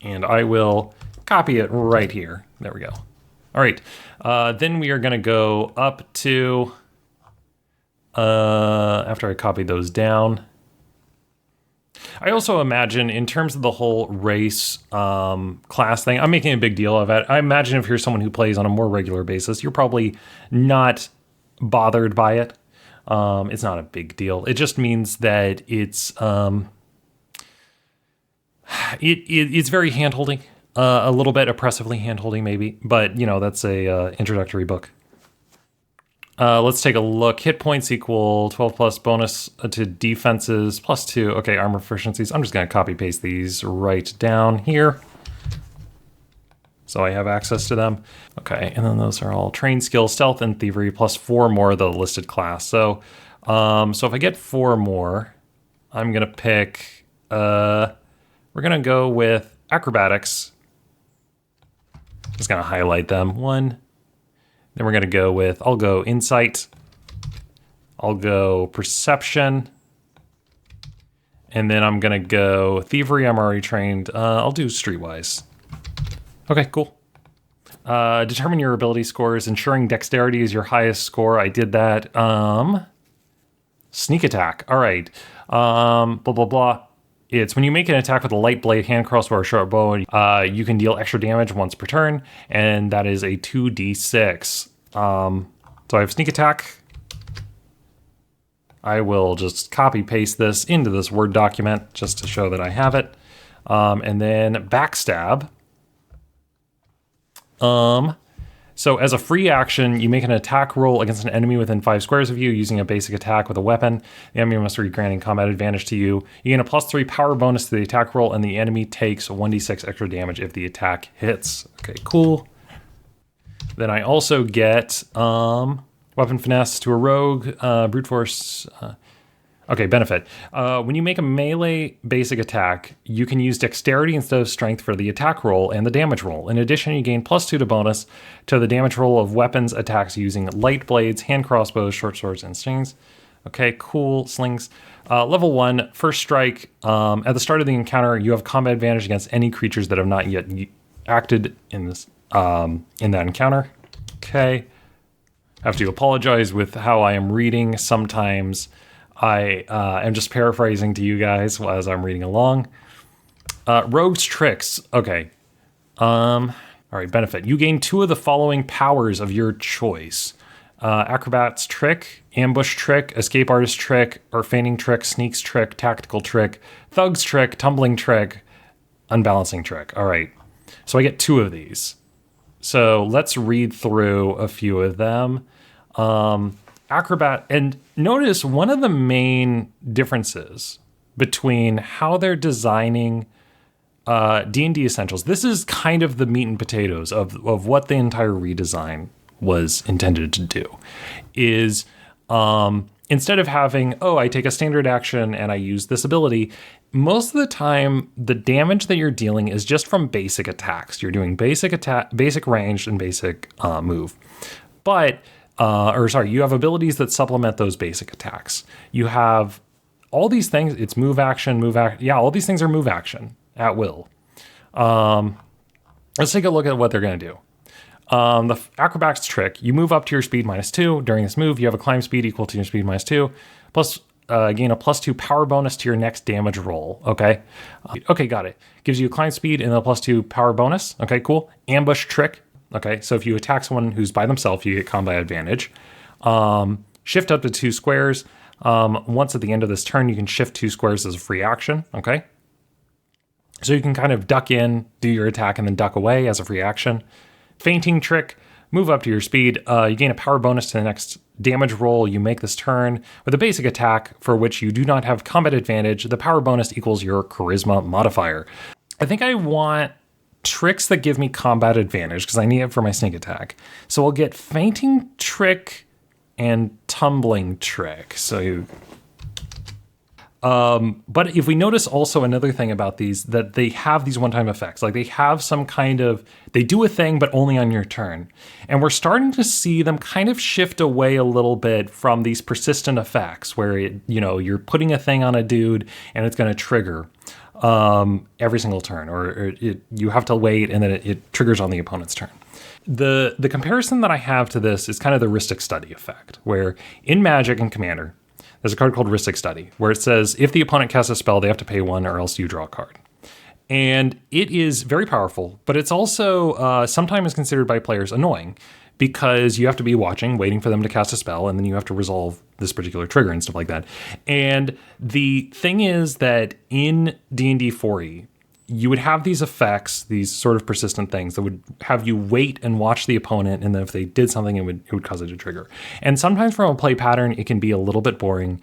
And I will copy it right here. There we go. All right. Then we are going to go up to... after I copied those down. I also imagine in terms of the whole race class thing, I'm making a big deal of it. I imagine if you're someone who plays on a more regular basis, you're probably not bothered by it. It's not a big deal. It just means that it's it's very hand-holding, a little bit oppressively hand-holding maybe, but you know, that's a introductory book. Let's take a look. Hit points equal 12 plus bonus to defenses +2. Okay, armor proficiencies. I'm just going to copy paste these right down here, so I have access to them. Okay, and then those are all trained skills, stealth and thievery, +4 more of the listed class. So, so if I get 4 more, I'm going to pick, we're going to go with acrobatics. Just going to highlight them. 1. Then we're going to go with, I'll go insight. I'll go perception. And then I'm going to go thievery. I'm already trained. I'll do streetwise. Okay, cool. Determine your ability scores. Ensuring dexterity is your highest score. I did that. Sneak attack. All right. Blah, blah, blah. It's when you make an attack with a light blade, hand crossbow, or short bow, you can deal extra damage once per turn, and that is a 2d6. So I have sneak attack. I will just copy paste this into this Word document just to show that I have it. And then backstab. So as a free action, you make an attack roll against an enemy within 5 squares of you using a basic attack with a weapon. The enemy must be granting combat advantage to you. You gain a +3 power bonus to the attack roll, and the enemy takes 1d6 extra damage if the attack hits. Okay, cool. Then I also get weapon finesse to a rogue, brute force. Okay, benefit. When you make a melee basic attack, you can use dexterity instead of strength for the attack roll and the damage roll. In addition, you gain +2 to bonus to the damage roll of weapons attacks using light blades, hand crossbows, short swords, and slings. Okay, cool. Slings. Level 1, first strike. At the start of the encounter, you have combat advantage against any creatures that have not yet acted in this in that encounter. Okay. I have to apologize with how I am reading. Sometimes I am just paraphrasing to you guys as I'm reading along. Rogue's tricks. Okay. All right, benefit. You gain 2 of the following powers of your choice. Acrobat's trick, ambush trick, escape artist trick, or feigning trick, sneaks trick, tactical trick, thug's trick, tumbling trick, unbalancing trick. All right. So I get 2 of these. So let's read through a few of them. Acrobat, and notice one of the main differences between how they're designing D&D Essentials. This is kind of the meat and potatoes of what the entire redesign was intended to do. Is instead of having, oh, I take a standard action and I use this ability, most of the time the damage that you're dealing is just from basic attacks. You're doing basic attack, basic ranged, and basic move. But you have abilities that supplement those basic attacks. You have all these things. It's move action. Yeah, all these things are move action at will. Let's take a look at what they're going to do. The acrobatics trick, you move up to your speed -2. During this move, you have a climb speed equal to your speed -2, plus gain a +2 power bonus to your next damage roll. Okay. Okay, got it. Gives you a climb speed and a +2 power bonus. Okay, cool. Ambush trick. Okay, so if you attack someone who's by themselves, you get combat advantage. Shift up to 2 squares. Once at the end of this turn, you can shift 2 squares as a free action. Okay. So you can kind of duck in, do your attack, and then duck away as a free action. Fainting trick, move up to your speed. You gain a power bonus to the next damage roll you make this turn with a basic attack for which you do not have combat advantage. The power bonus equals your charisma modifier. I think I want tricks that give me combat advantage because I need it for my sneak attack. So I'll get fainting trick and tumbling trick. But if we notice also another thing about these, that they have these one-time effects, like they have some kind of, they do a thing, but only on your turn. And we're starting to see them kind of shift away a little bit from these persistent effects where, you're putting a thing on a dude and it's going to trigger every single turn, or you have to wait and then it triggers on the opponent's turn. The comparison that I have to this is kind of the Rhystic Study effect, where in Magic and Commander, there's a card called Rhystic Study, where it says if the opponent casts a spell, they have to pay 1 or else you draw a card. And it is very powerful, but it's also sometimes considered by players annoying because you have to be watching, waiting for them to cast a spell, and then you have to resolve this particular trigger and stuff like that. And the thing is that in D&D 4e, you would have these effects, these sort of persistent things that would have you wait and watch the opponent, and then if they did something, it would cause it to trigger. And sometimes from a play pattern, it can be a little bit boring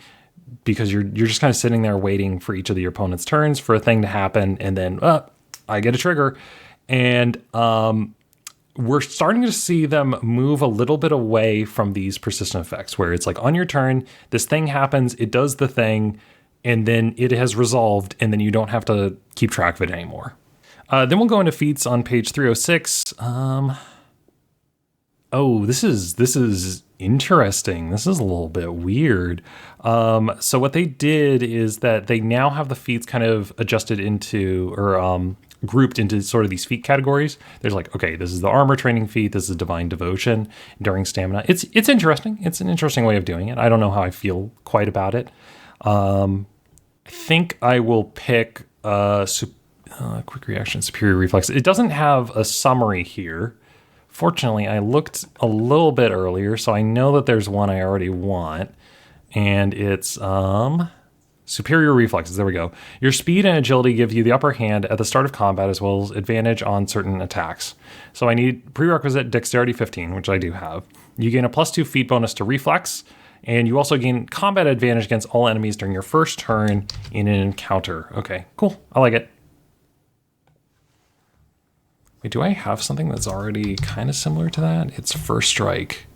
because you're just kind of sitting there waiting for each of your opponent's turns for a thing to happen, and then I get a trigger. And we're starting to see them move a little bit away from these persistent effects, where it's like on your turn, this thing happens, it does the thing, and then it has resolved, and then you don't have to keep track of it anymore. Then we'll go into feats on page 306. This is interesting. This is a little bit weird. So what they did is that they now have the feats kind of adjusted into, or grouped into sort of these feat categories. There's like, okay, this is the armor training feat, this is divine devotion, enduring stamina. It's interesting. It's an interesting way of doing it. I don't know how I feel quite about it. I think I will pick quick reaction, superior reflex. It doesn't have a summary here. Fortunately, I looked a little bit earlier, so I know that there's one I already want, and it's superior reflexes. There we go. Your speed and agility give you the upper hand at the start of combat, as well as advantage on certain attacks. So I need prerequisite dexterity 15, which I do have. You gain a +2 feat bonus to reflex, and you also gain combat advantage against all enemies during your first turn in an encounter. Okay, cool. I like it. Wait, do I have something that's already kind of similar to that? It's First Strike.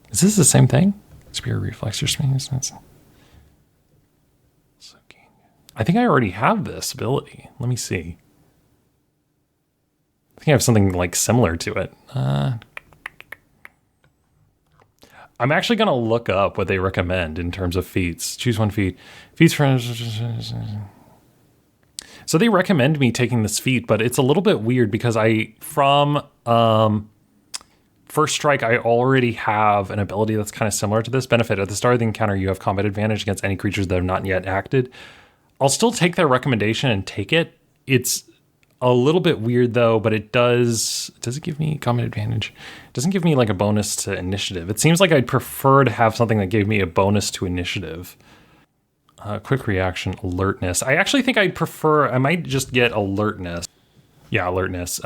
Is this the same thing? Superior reflex or something? I think I already have this ability. Let me see. I think I have something like similar to it. I'm actually going to look up what they recommend in terms of feats. Choose one feat. Feats for... So they recommend me taking this feat, but it's a little bit weird because from First Strike, I already have an ability that's kind of similar to this. Benefit: at the start of the encounter, you have combat advantage against any creatures that have not yet acted. I'll still take their recommendation and take it. It's a little bit weird though, but it does it give me combat advantage? It doesn't give me like a bonus to initiative. It seems like I'd prefer to have something that gave me a bonus to initiative. Quick reaction, alertness. I actually think I might just get alertness. Yeah, alertness.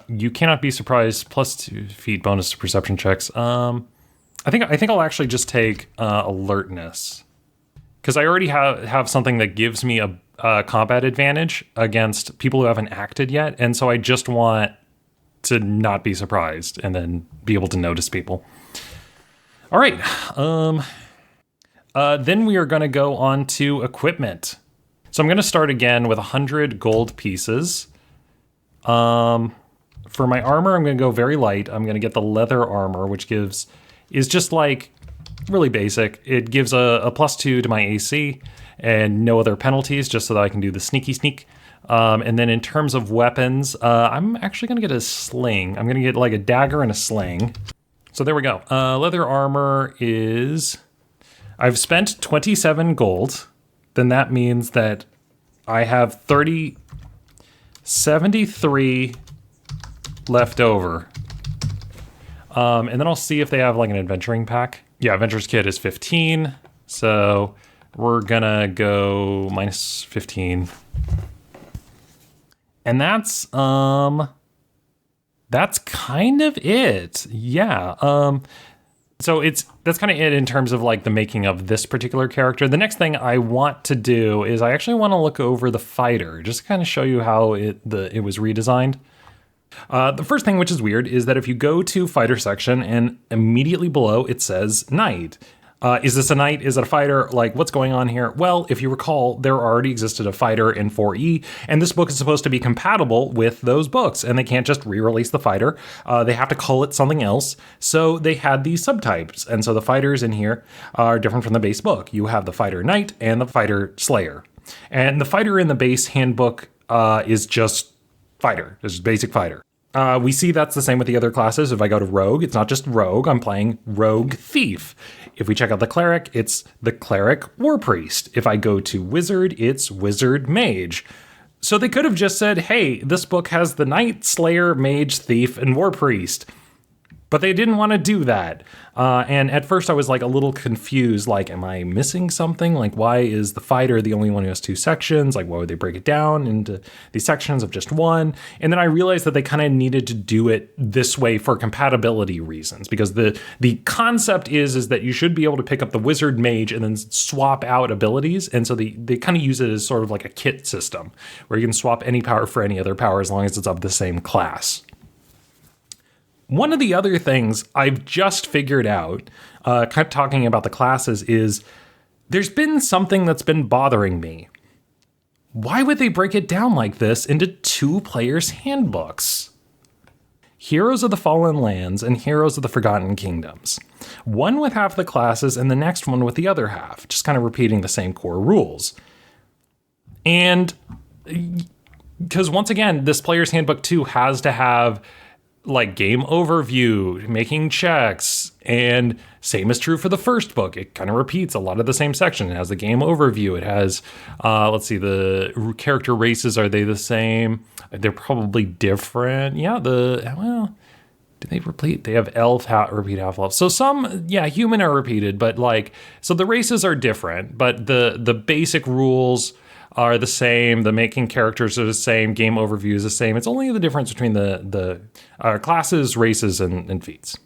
You cannot be surprised, +2 feat bonus to perception checks. I think I'll actually just take alertness. Because I already have something that gives me a combat advantage against people who haven't acted yet, and so I just want to not be surprised and then be able to notice people. All right. Then we are going to go on to equipment. So I'm going to start again with 100 gold pieces. For For my armor, I'm going to go very light. I'm going to get the leather armor, which is just like really basic. It gives a +2 to my AC and no other penalties, just so that I can do the sneaky sneak. And then in terms of weapons, I'm actually going to get a sling. I'm going to get like a dagger and a sling. So there we go. Leather armor is... I've spent 27 gold. Then that means that I have 73 left over. And then I'll see if they have like an adventuring pack. Yeah, adventurer's kit is 15. So we're gonna go minus 15. And that's kind of it. Yeah. So that's kind of it in terms of like the making of this particular character. The next thing I want to do is I actually want to look over the fighter, just to kind of show you how it was redesigned. The first thing, which is weird, is that if you go to fighter section and immediately below it says knight. Is this a knight? Is it a fighter? Like, what's going on here? Well, if you recall, there already existed a fighter in 4E, and this book is supposed to be compatible with those books, and they can't just re-release the fighter. They have to call it something else, so they had these subtypes, and so the fighters in here are different from the base book. You have the fighter knight and the fighter slayer. And the fighter in the base handbook is just fighter. It's just basic fighter. We see that's the same with the other classes. If I go to rogue, it's not just rogue, I'm playing rogue thief. If we check out the cleric, it's the cleric war priest. If I go to wizard, it's wizard mage. So they could have just said, hey, this book has the knight, slayer, mage, thief, and war priest. But they didn't want to do that. And at first I was like a little confused, like, am I missing something? Like, why is the fighter the only one who has 2 sections? Like, why would they break it down into these sections of just one? And then I realized that they kind of needed to do it this way for compatibility reasons, because the concept is that you should be able to pick up the wizard mage and then swap out abilities. And so they kind of use it as sort of like a kit system where you can swap any power for any other power as long as it's of the same class. One of the other things I've just figured out, kind of talking about the classes, is there's been something that's been bothering me. Why would they break it down like this into 2 players' handbooks? Heroes of the Fallen Lands and Heroes of the Forgotten Kingdoms. One with half the classes and the next one with the other half, just kind of repeating the same core rules. And because once again, this player's handbook 2 has to have like game overview, making checks, and same is true for the first book. It kind of repeats a lot of the same section. It has the game overview. It has, let's see, the character races, are they the same? They're probably different. Yeah, do they repeat? They have elf, repeat half-elf. So some, yeah, human are repeated, but like, so the races are different, but the basic rules are the same. The making characters are the same. Game overview is the same. It's only the difference between the classes, races, and feats.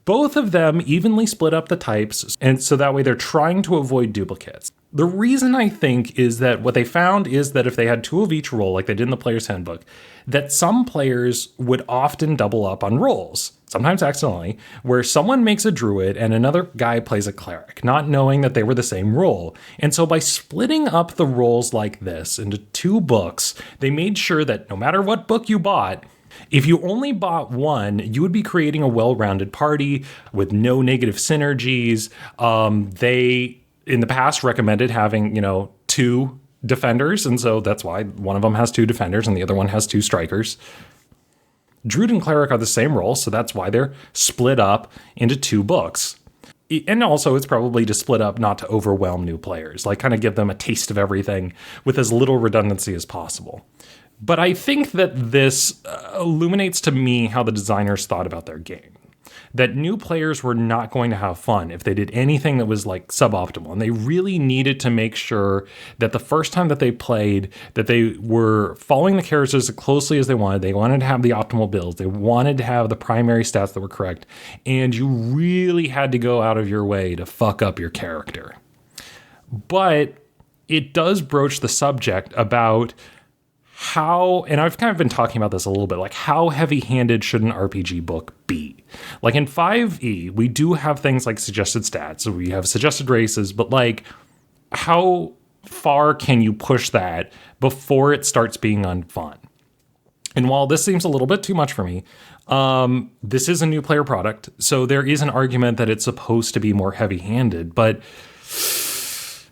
Both of them evenly split up the types, and so that way they're trying to avoid duplicates. The reason I think is that what they found is that if they had 2 of each role, like they did in the player's handbook, that some players would often double up on roles, sometimes accidentally, where someone makes a druid and another guy plays a cleric, not knowing that they were the same role. And so by splitting up the roles like this into 2 books, they made sure that no matter what book you bought, if you only bought one, you would be creating a well-rounded party with no negative synergies. They, in the past, recommended having, 2 defenders, and so that's why one of them has 2 defenders and the other one has 2 strikers. Druid and cleric are the same role, so that's why they're split up into 2 books. And also, it's probably to split up not to overwhelm new players, like kind of give them a taste of everything with as little redundancy as possible. But I think that this illuminates to me how the designers thought about their game. That new players were not going to have fun if they did anything that was like suboptimal. And they really needed to make sure that the first time that they played, that they were following the characters as closely as they wanted. They wanted to have the optimal builds. They wanted to have the primary stats that were correct. And you really had to go out of your way to fuck up your character. But it does broach the subject about how, and I've kind of been talking about this a little bit, like how heavy-handed should an RPG book be? Like in 5e, we do have things like suggested stats, so we have suggested races, but like how far can you push that before it starts being unfun? And while this seems a little bit too much for me, this is a new player product. So there is an argument that it's supposed to be more heavy-handed. But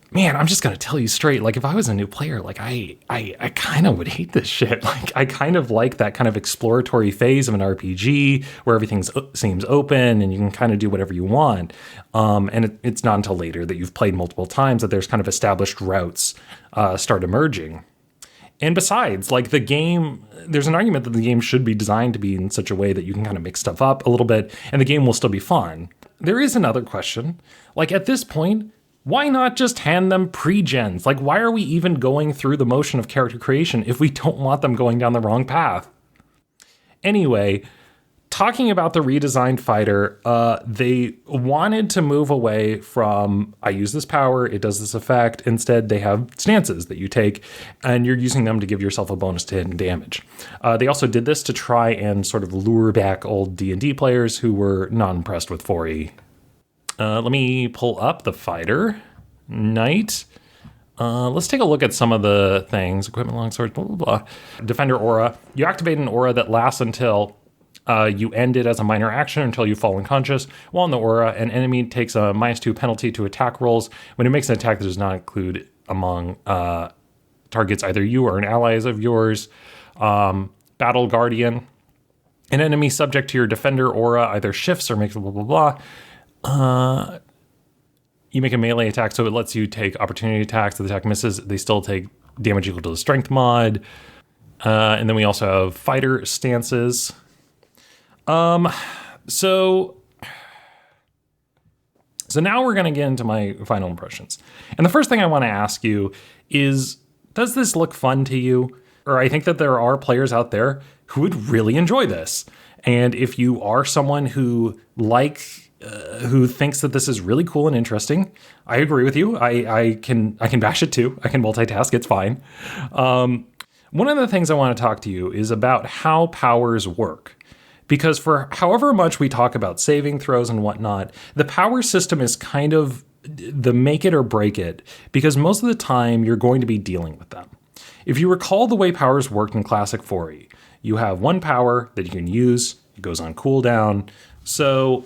man, I'm just going to tell you straight. Like, if I was a new player, like, I kind of would hate this shit. Like, I kind of like that kind of exploratory phase of an RPG where everything seems open and you can kind of do whatever you want. And it's not until later that you've played multiple times that there's kind of established routes start emerging. And besides, like, the game, there's an argument that the game should be designed to be in such a way that you can kind of mix stuff up a little bit and the game will still be fun. There is another question. Like, at this point, why not just hand them pre-gens? Like, why are we even going through the motion of character creation if we don't want them going down the wrong path? Anyway, talking about the redesigned fighter, they wanted to move away from, I use this power, it does this effect. Instead, they have stances that you take, and you're using them to give yourself a bonus to hit and damage. They also did this to try and sort of lure back old D&D players who were not impressed with 4E. Let me pull up the fighter. Knight. Let's take a look at some of the things. Equipment, longsword, blah, blah, blah. Defender aura. You activate an aura that lasts until you end it as a minor action until you fall unconscious. While in the aura, an enemy takes a -2 penalty to attack rolls when it makes an attack that does not include among targets either you or an allies of yours. Battle Guardian. An enemy subject to your defender aura either shifts or makes blah, blah, blah. You make a melee attack, so it lets you take opportunity attacks. If the attack misses, they still take damage equal to the strength mod. And then we also have fighter stances. So now we're going to get into my final impressions. And the first thing I want to ask you is, does this look fun to you? Or I think that there are players out there who would really enjoy this. And if you are someone who who thinks that this is really cool and interesting, I agree with you. I can bash it too. I can multitask. It's fine. One of the things I want to talk to you is about how powers work. Because for however much we talk about saving throws and whatnot, the power system is kind of the make it or break it, because most of the time you're going to be dealing with them. If you recall the way powers worked in Classic 4E, you have one power that you can use, it goes on cooldown. So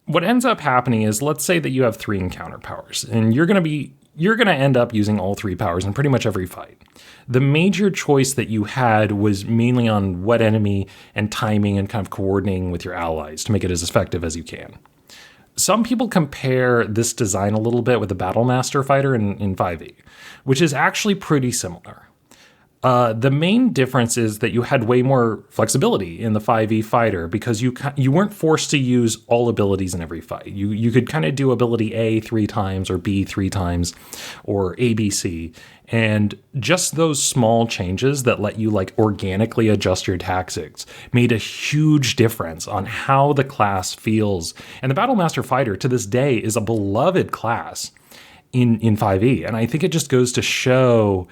what ends up happening is, let's say that you have 3 encounter powers, and you're going to end up using all 3 powers in pretty much every fight. The major choice that you had was mainly on what enemy and timing and kind of coordinating with your allies to make it as effective as you can. Some people compare this design a little bit with the Battlemaster fighter in 5e, which is actually pretty similar. The main difference is that you had way more flexibility in the 5e fighter because you weren't forced to use all abilities in every fight. You could kind of do ability A 3 times or B 3 times or ABC. And just those small changes that let you like organically adjust your tactics made a huge difference on how the class feels. And the Battlemaster fighter to this day is a beloved class in 5e. And I think it just goes to show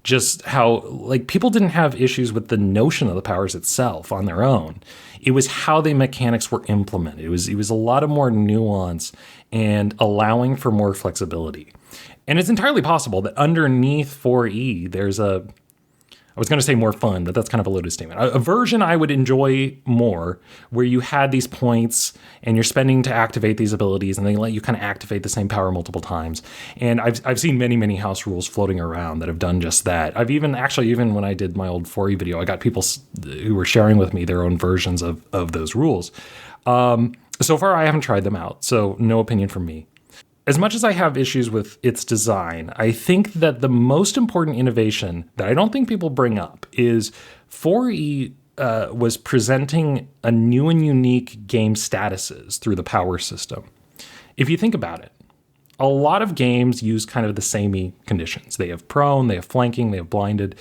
just how like people didn't have issues with the notion of the powers itself on their own. It was how the mechanics were implemented. It was a lot of more nuance and allowing for more flexibility. And it's entirely possible that underneath 4E, there's I was going to say more fun, but that's kind of a loaded statement. A version I would enjoy more where you had these points and you're spending to activate these abilities and they let you kind of activate the same power multiple times. And I've seen many house rules floating around that have done just that. I've even when I did my old 4E video, I got people who were sharing with me their own versions of those rules. So far, I haven't tried them out, so no opinion from me. As much as I have issues with its design, I think that the most important innovation that I don't think people bring up is 4E was presenting a new and unique game statuses through the power system. If you think about it, a lot of games use kind of the samey conditions. They have prone, they have flanking, they have blinded.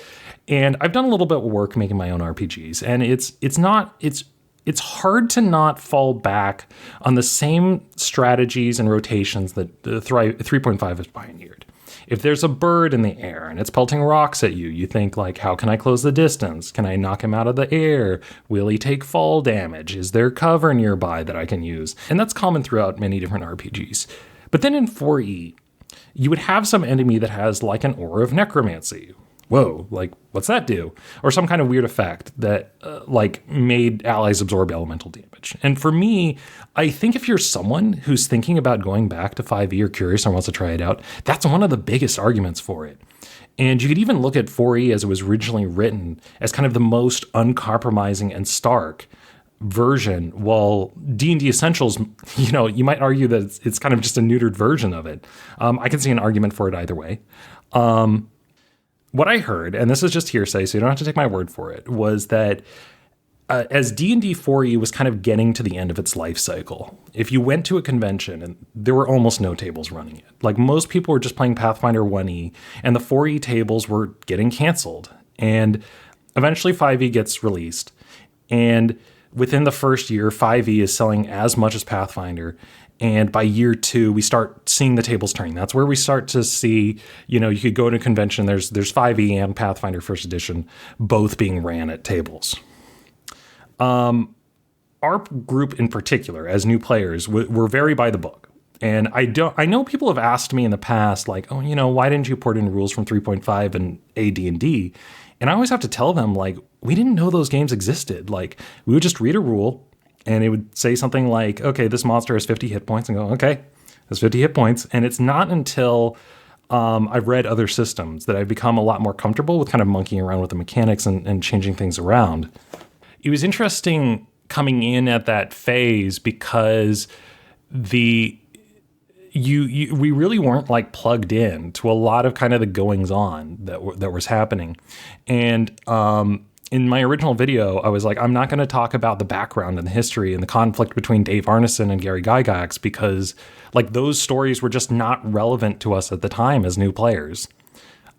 And I've done a little bit of work making my own RPGs, and it's hard to not fall back on the same strategies and rotations that the 3.5 has pioneered. If there's a bird in the air and it's pelting rocks at you, you think like, how can I close the distance? Can I knock him out of the air? Will he take fall damage? Is there cover nearby that I can use? And that's common throughout many different RPGs. But then in 4E, you would have some enemy that has like an aura of necromancy, whoa, like, what's that do? Or some kind of weird effect that, like, made allies absorb elemental damage. And for me, I think if you're someone who's thinking about going back to 5e or curious or wants to try it out, that's one of the biggest arguments for it. And you could even look at 4e as it was originally written as kind of the most uncompromising and stark version, while D&D Essentials, you know, you might argue that it's kind of just a neutered version of it. I can see an argument for it either way. What I heard, and this is just hearsay, so you don't have to take my word for it, was that as D&D 4e was kind of getting to the end of its life cycle, if you went to a convention and there were almost no tables running it, like most people were just playing Pathfinder 1e, and the 4e tables were getting canceled. And eventually 5e gets released. And within the first year, 5e is selling as much as Pathfinder. And by year 2, we start seeing the tables turning. That's where we start to see, you know, you could go to a convention, there's 5e and Pathfinder First Edition both being ran at tables. Our group in particular, as new players, we're very by the book. And I know people have asked me in the past, like, oh, you know, why didn't you port in rules from 3.5 and AD&D? And I always have to tell them, like, we didn't know those games existed. Like, we would just read a rule, and it would say something like, okay, this monster has 50 hit points, and go, okay, has 50 hit points. And it's not until I've read other systems that I've become a lot more comfortable with kind of monkeying around with the mechanics and changing things around. It was interesting coming in at that phase because we really weren't like plugged in to a lot of kind of the goings on that was happening. And in my original video, I was like, I'm not going to talk about the background and the history and the conflict between Dave Arneson and Gary Gygax because like those stories were just not relevant to us at the time as new players.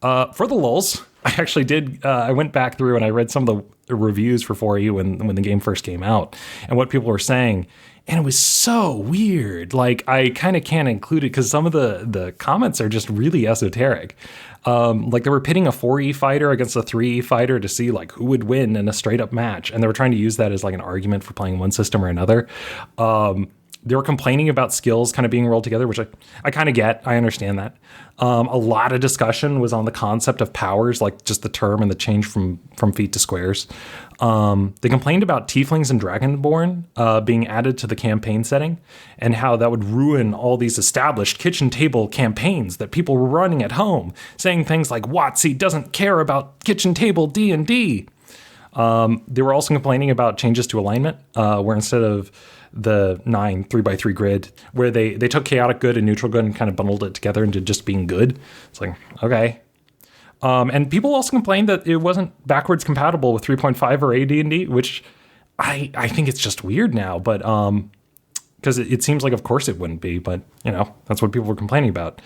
For the lulz, I actually did, I went back through and I read some of the reviews for 4E when the game first came out and what people were saying. And it was so weird. Like, I kind of can't include it because some of the comments are just really esoteric. Like, they were pitting a 4E fighter against a 3E fighter to see, like, who would win in a straight-up match. And they were trying to use that as, like, an argument for playing one system or another. They were complaining about skills kind of being rolled together, which I kind of get. I understand that. A lot of discussion was on the concept of powers, like just the term and the change from feet to squares. They complained about tieflings and dragonborn being added to the campaign setting and how that would ruin all these established kitchen table campaigns that people were running at home, saying things like WotC doesn't care about kitchen table D&D. They were also complaining about changes to alignment, where instead of the 9 3x3 grid, where they took chaotic good and neutral good and kind of bundled it together into just being good. It's like, okay. And people also complained that it wasn't backwards compatible with 3.5 or AD&D, which I think it's just weird now, but because it seems like of course it wouldn't be, but you know, that's what people were complaining about.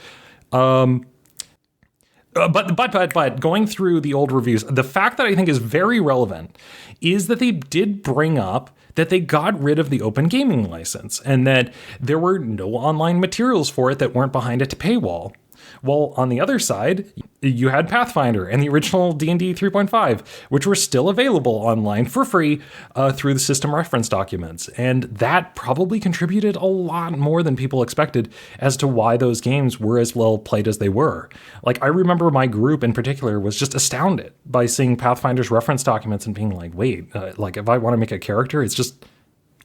But going through the old reviews, the fact that I think is very relevant is that they did bring up that they got rid of the open gaming license and that there were no online materials for it that weren't behind a paywall. Well, on the other side, you had Pathfinder and the original D&D 3.5, which were still available online for free through the system reference documents. And that probably contributed a lot more than people expected as to why those games were as well played as they were. Like, I remember my group in particular was just astounded by seeing Pathfinder's reference documents and being like, wait, like if I want to make a character, it's just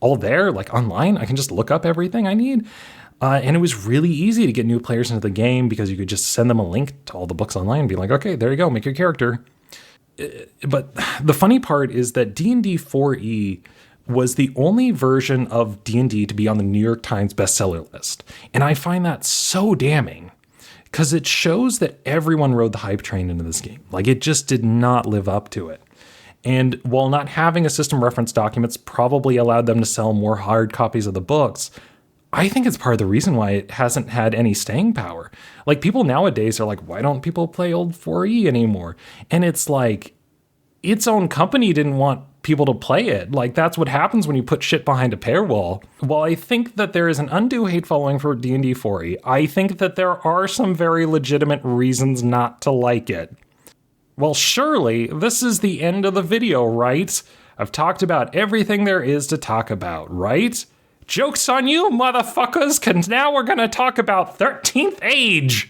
all there, like online. I can just look up everything I need. And it was really easy to get new players into the game because you could just send them a link to all the books online and be like, okay, there you go, make your character. But the funny part is that D&D 4E was the only version of D&D to be on the New York Times bestseller list. And I find that so damning because it shows that everyone rode the hype train into this game. Like, it just did not live up to it. And while not having a system reference documents probably allowed them to sell more hard copies of the books, I think it's part of the reason why it hasn't had any staying power. Like, people nowadays are like, why don't people play old 4E anymore? And it's like, its own company didn't want people to play it. Like, that's what happens when you put shit behind a paywall. While I think that there is an undue hate following for D&D 4E, I think that there are some very legitimate reasons not to like it. Well, surely this is the end of the video, right? I've talked about everything there is to talk about, right? Joke's on you, motherfuckers, because now we're going to talk about 13th Age.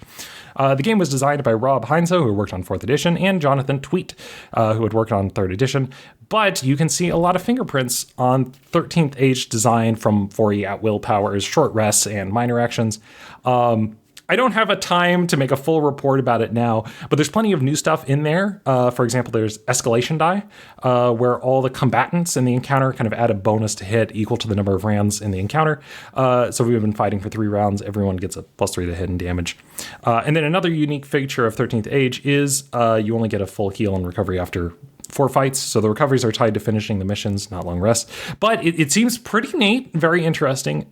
The game was designed by Rob Heinze, who worked on 4th edition, and Jonathan Tweet, who had worked on 3rd edition. But you can see a lot of fingerprints on 13th Age design from 4E at will powers, short rests, and minor actions. I don't have a time to make a full report about it now, but there's plenty of new stuff in there. For example, there's escalation die, where all the combatants in the encounter kind of add a bonus to hit equal to the number of rounds in the encounter. So we've been fighting for 3 rounds. Everyone gets a +3 to hit and damage. And then another unique feature of 13th Age is you only get a full heal and recovery after 4 fights, so the recoveries are tied to finishing the missions, not long rests. But it seems pretty neat, very interesting.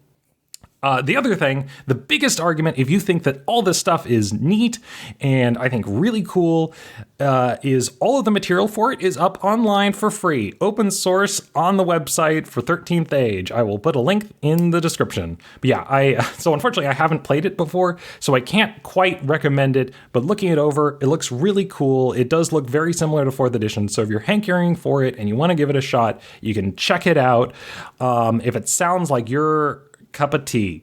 The other thing, the biggest argument, if you think that all this stuff is neat and I think really cool, is all of the material for it is up online for free, open source on the website for 13th Age. I will put a link in the description. But yeah, so unfortunately I haven't played it before, so I can't quite recommend it, but looking it over, it looks really cool. It does look very similar to 4th edition, so if you're hankering for it and you want to give it a shot, you can check it out. If it sounds like your cup of tea.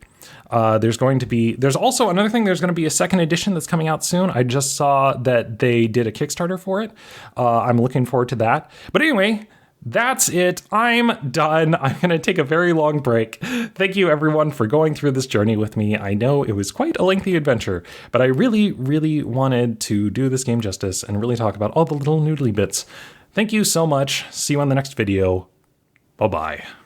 There's also another thing, there's going to be a 2nd edition that's coming out soon. I just saw that they did a Kickstarter for it. I'm looking forward to that. But anyway, that's it. I'm done. I'm going to take a very long break. Thank you everyone for going through this journey with me. I know it was quite a lengthy adventure, but I really, really wanted to do this game justice and really talk about all the little noodly bits. Thank you so much. See you on the next video. Bye-bye.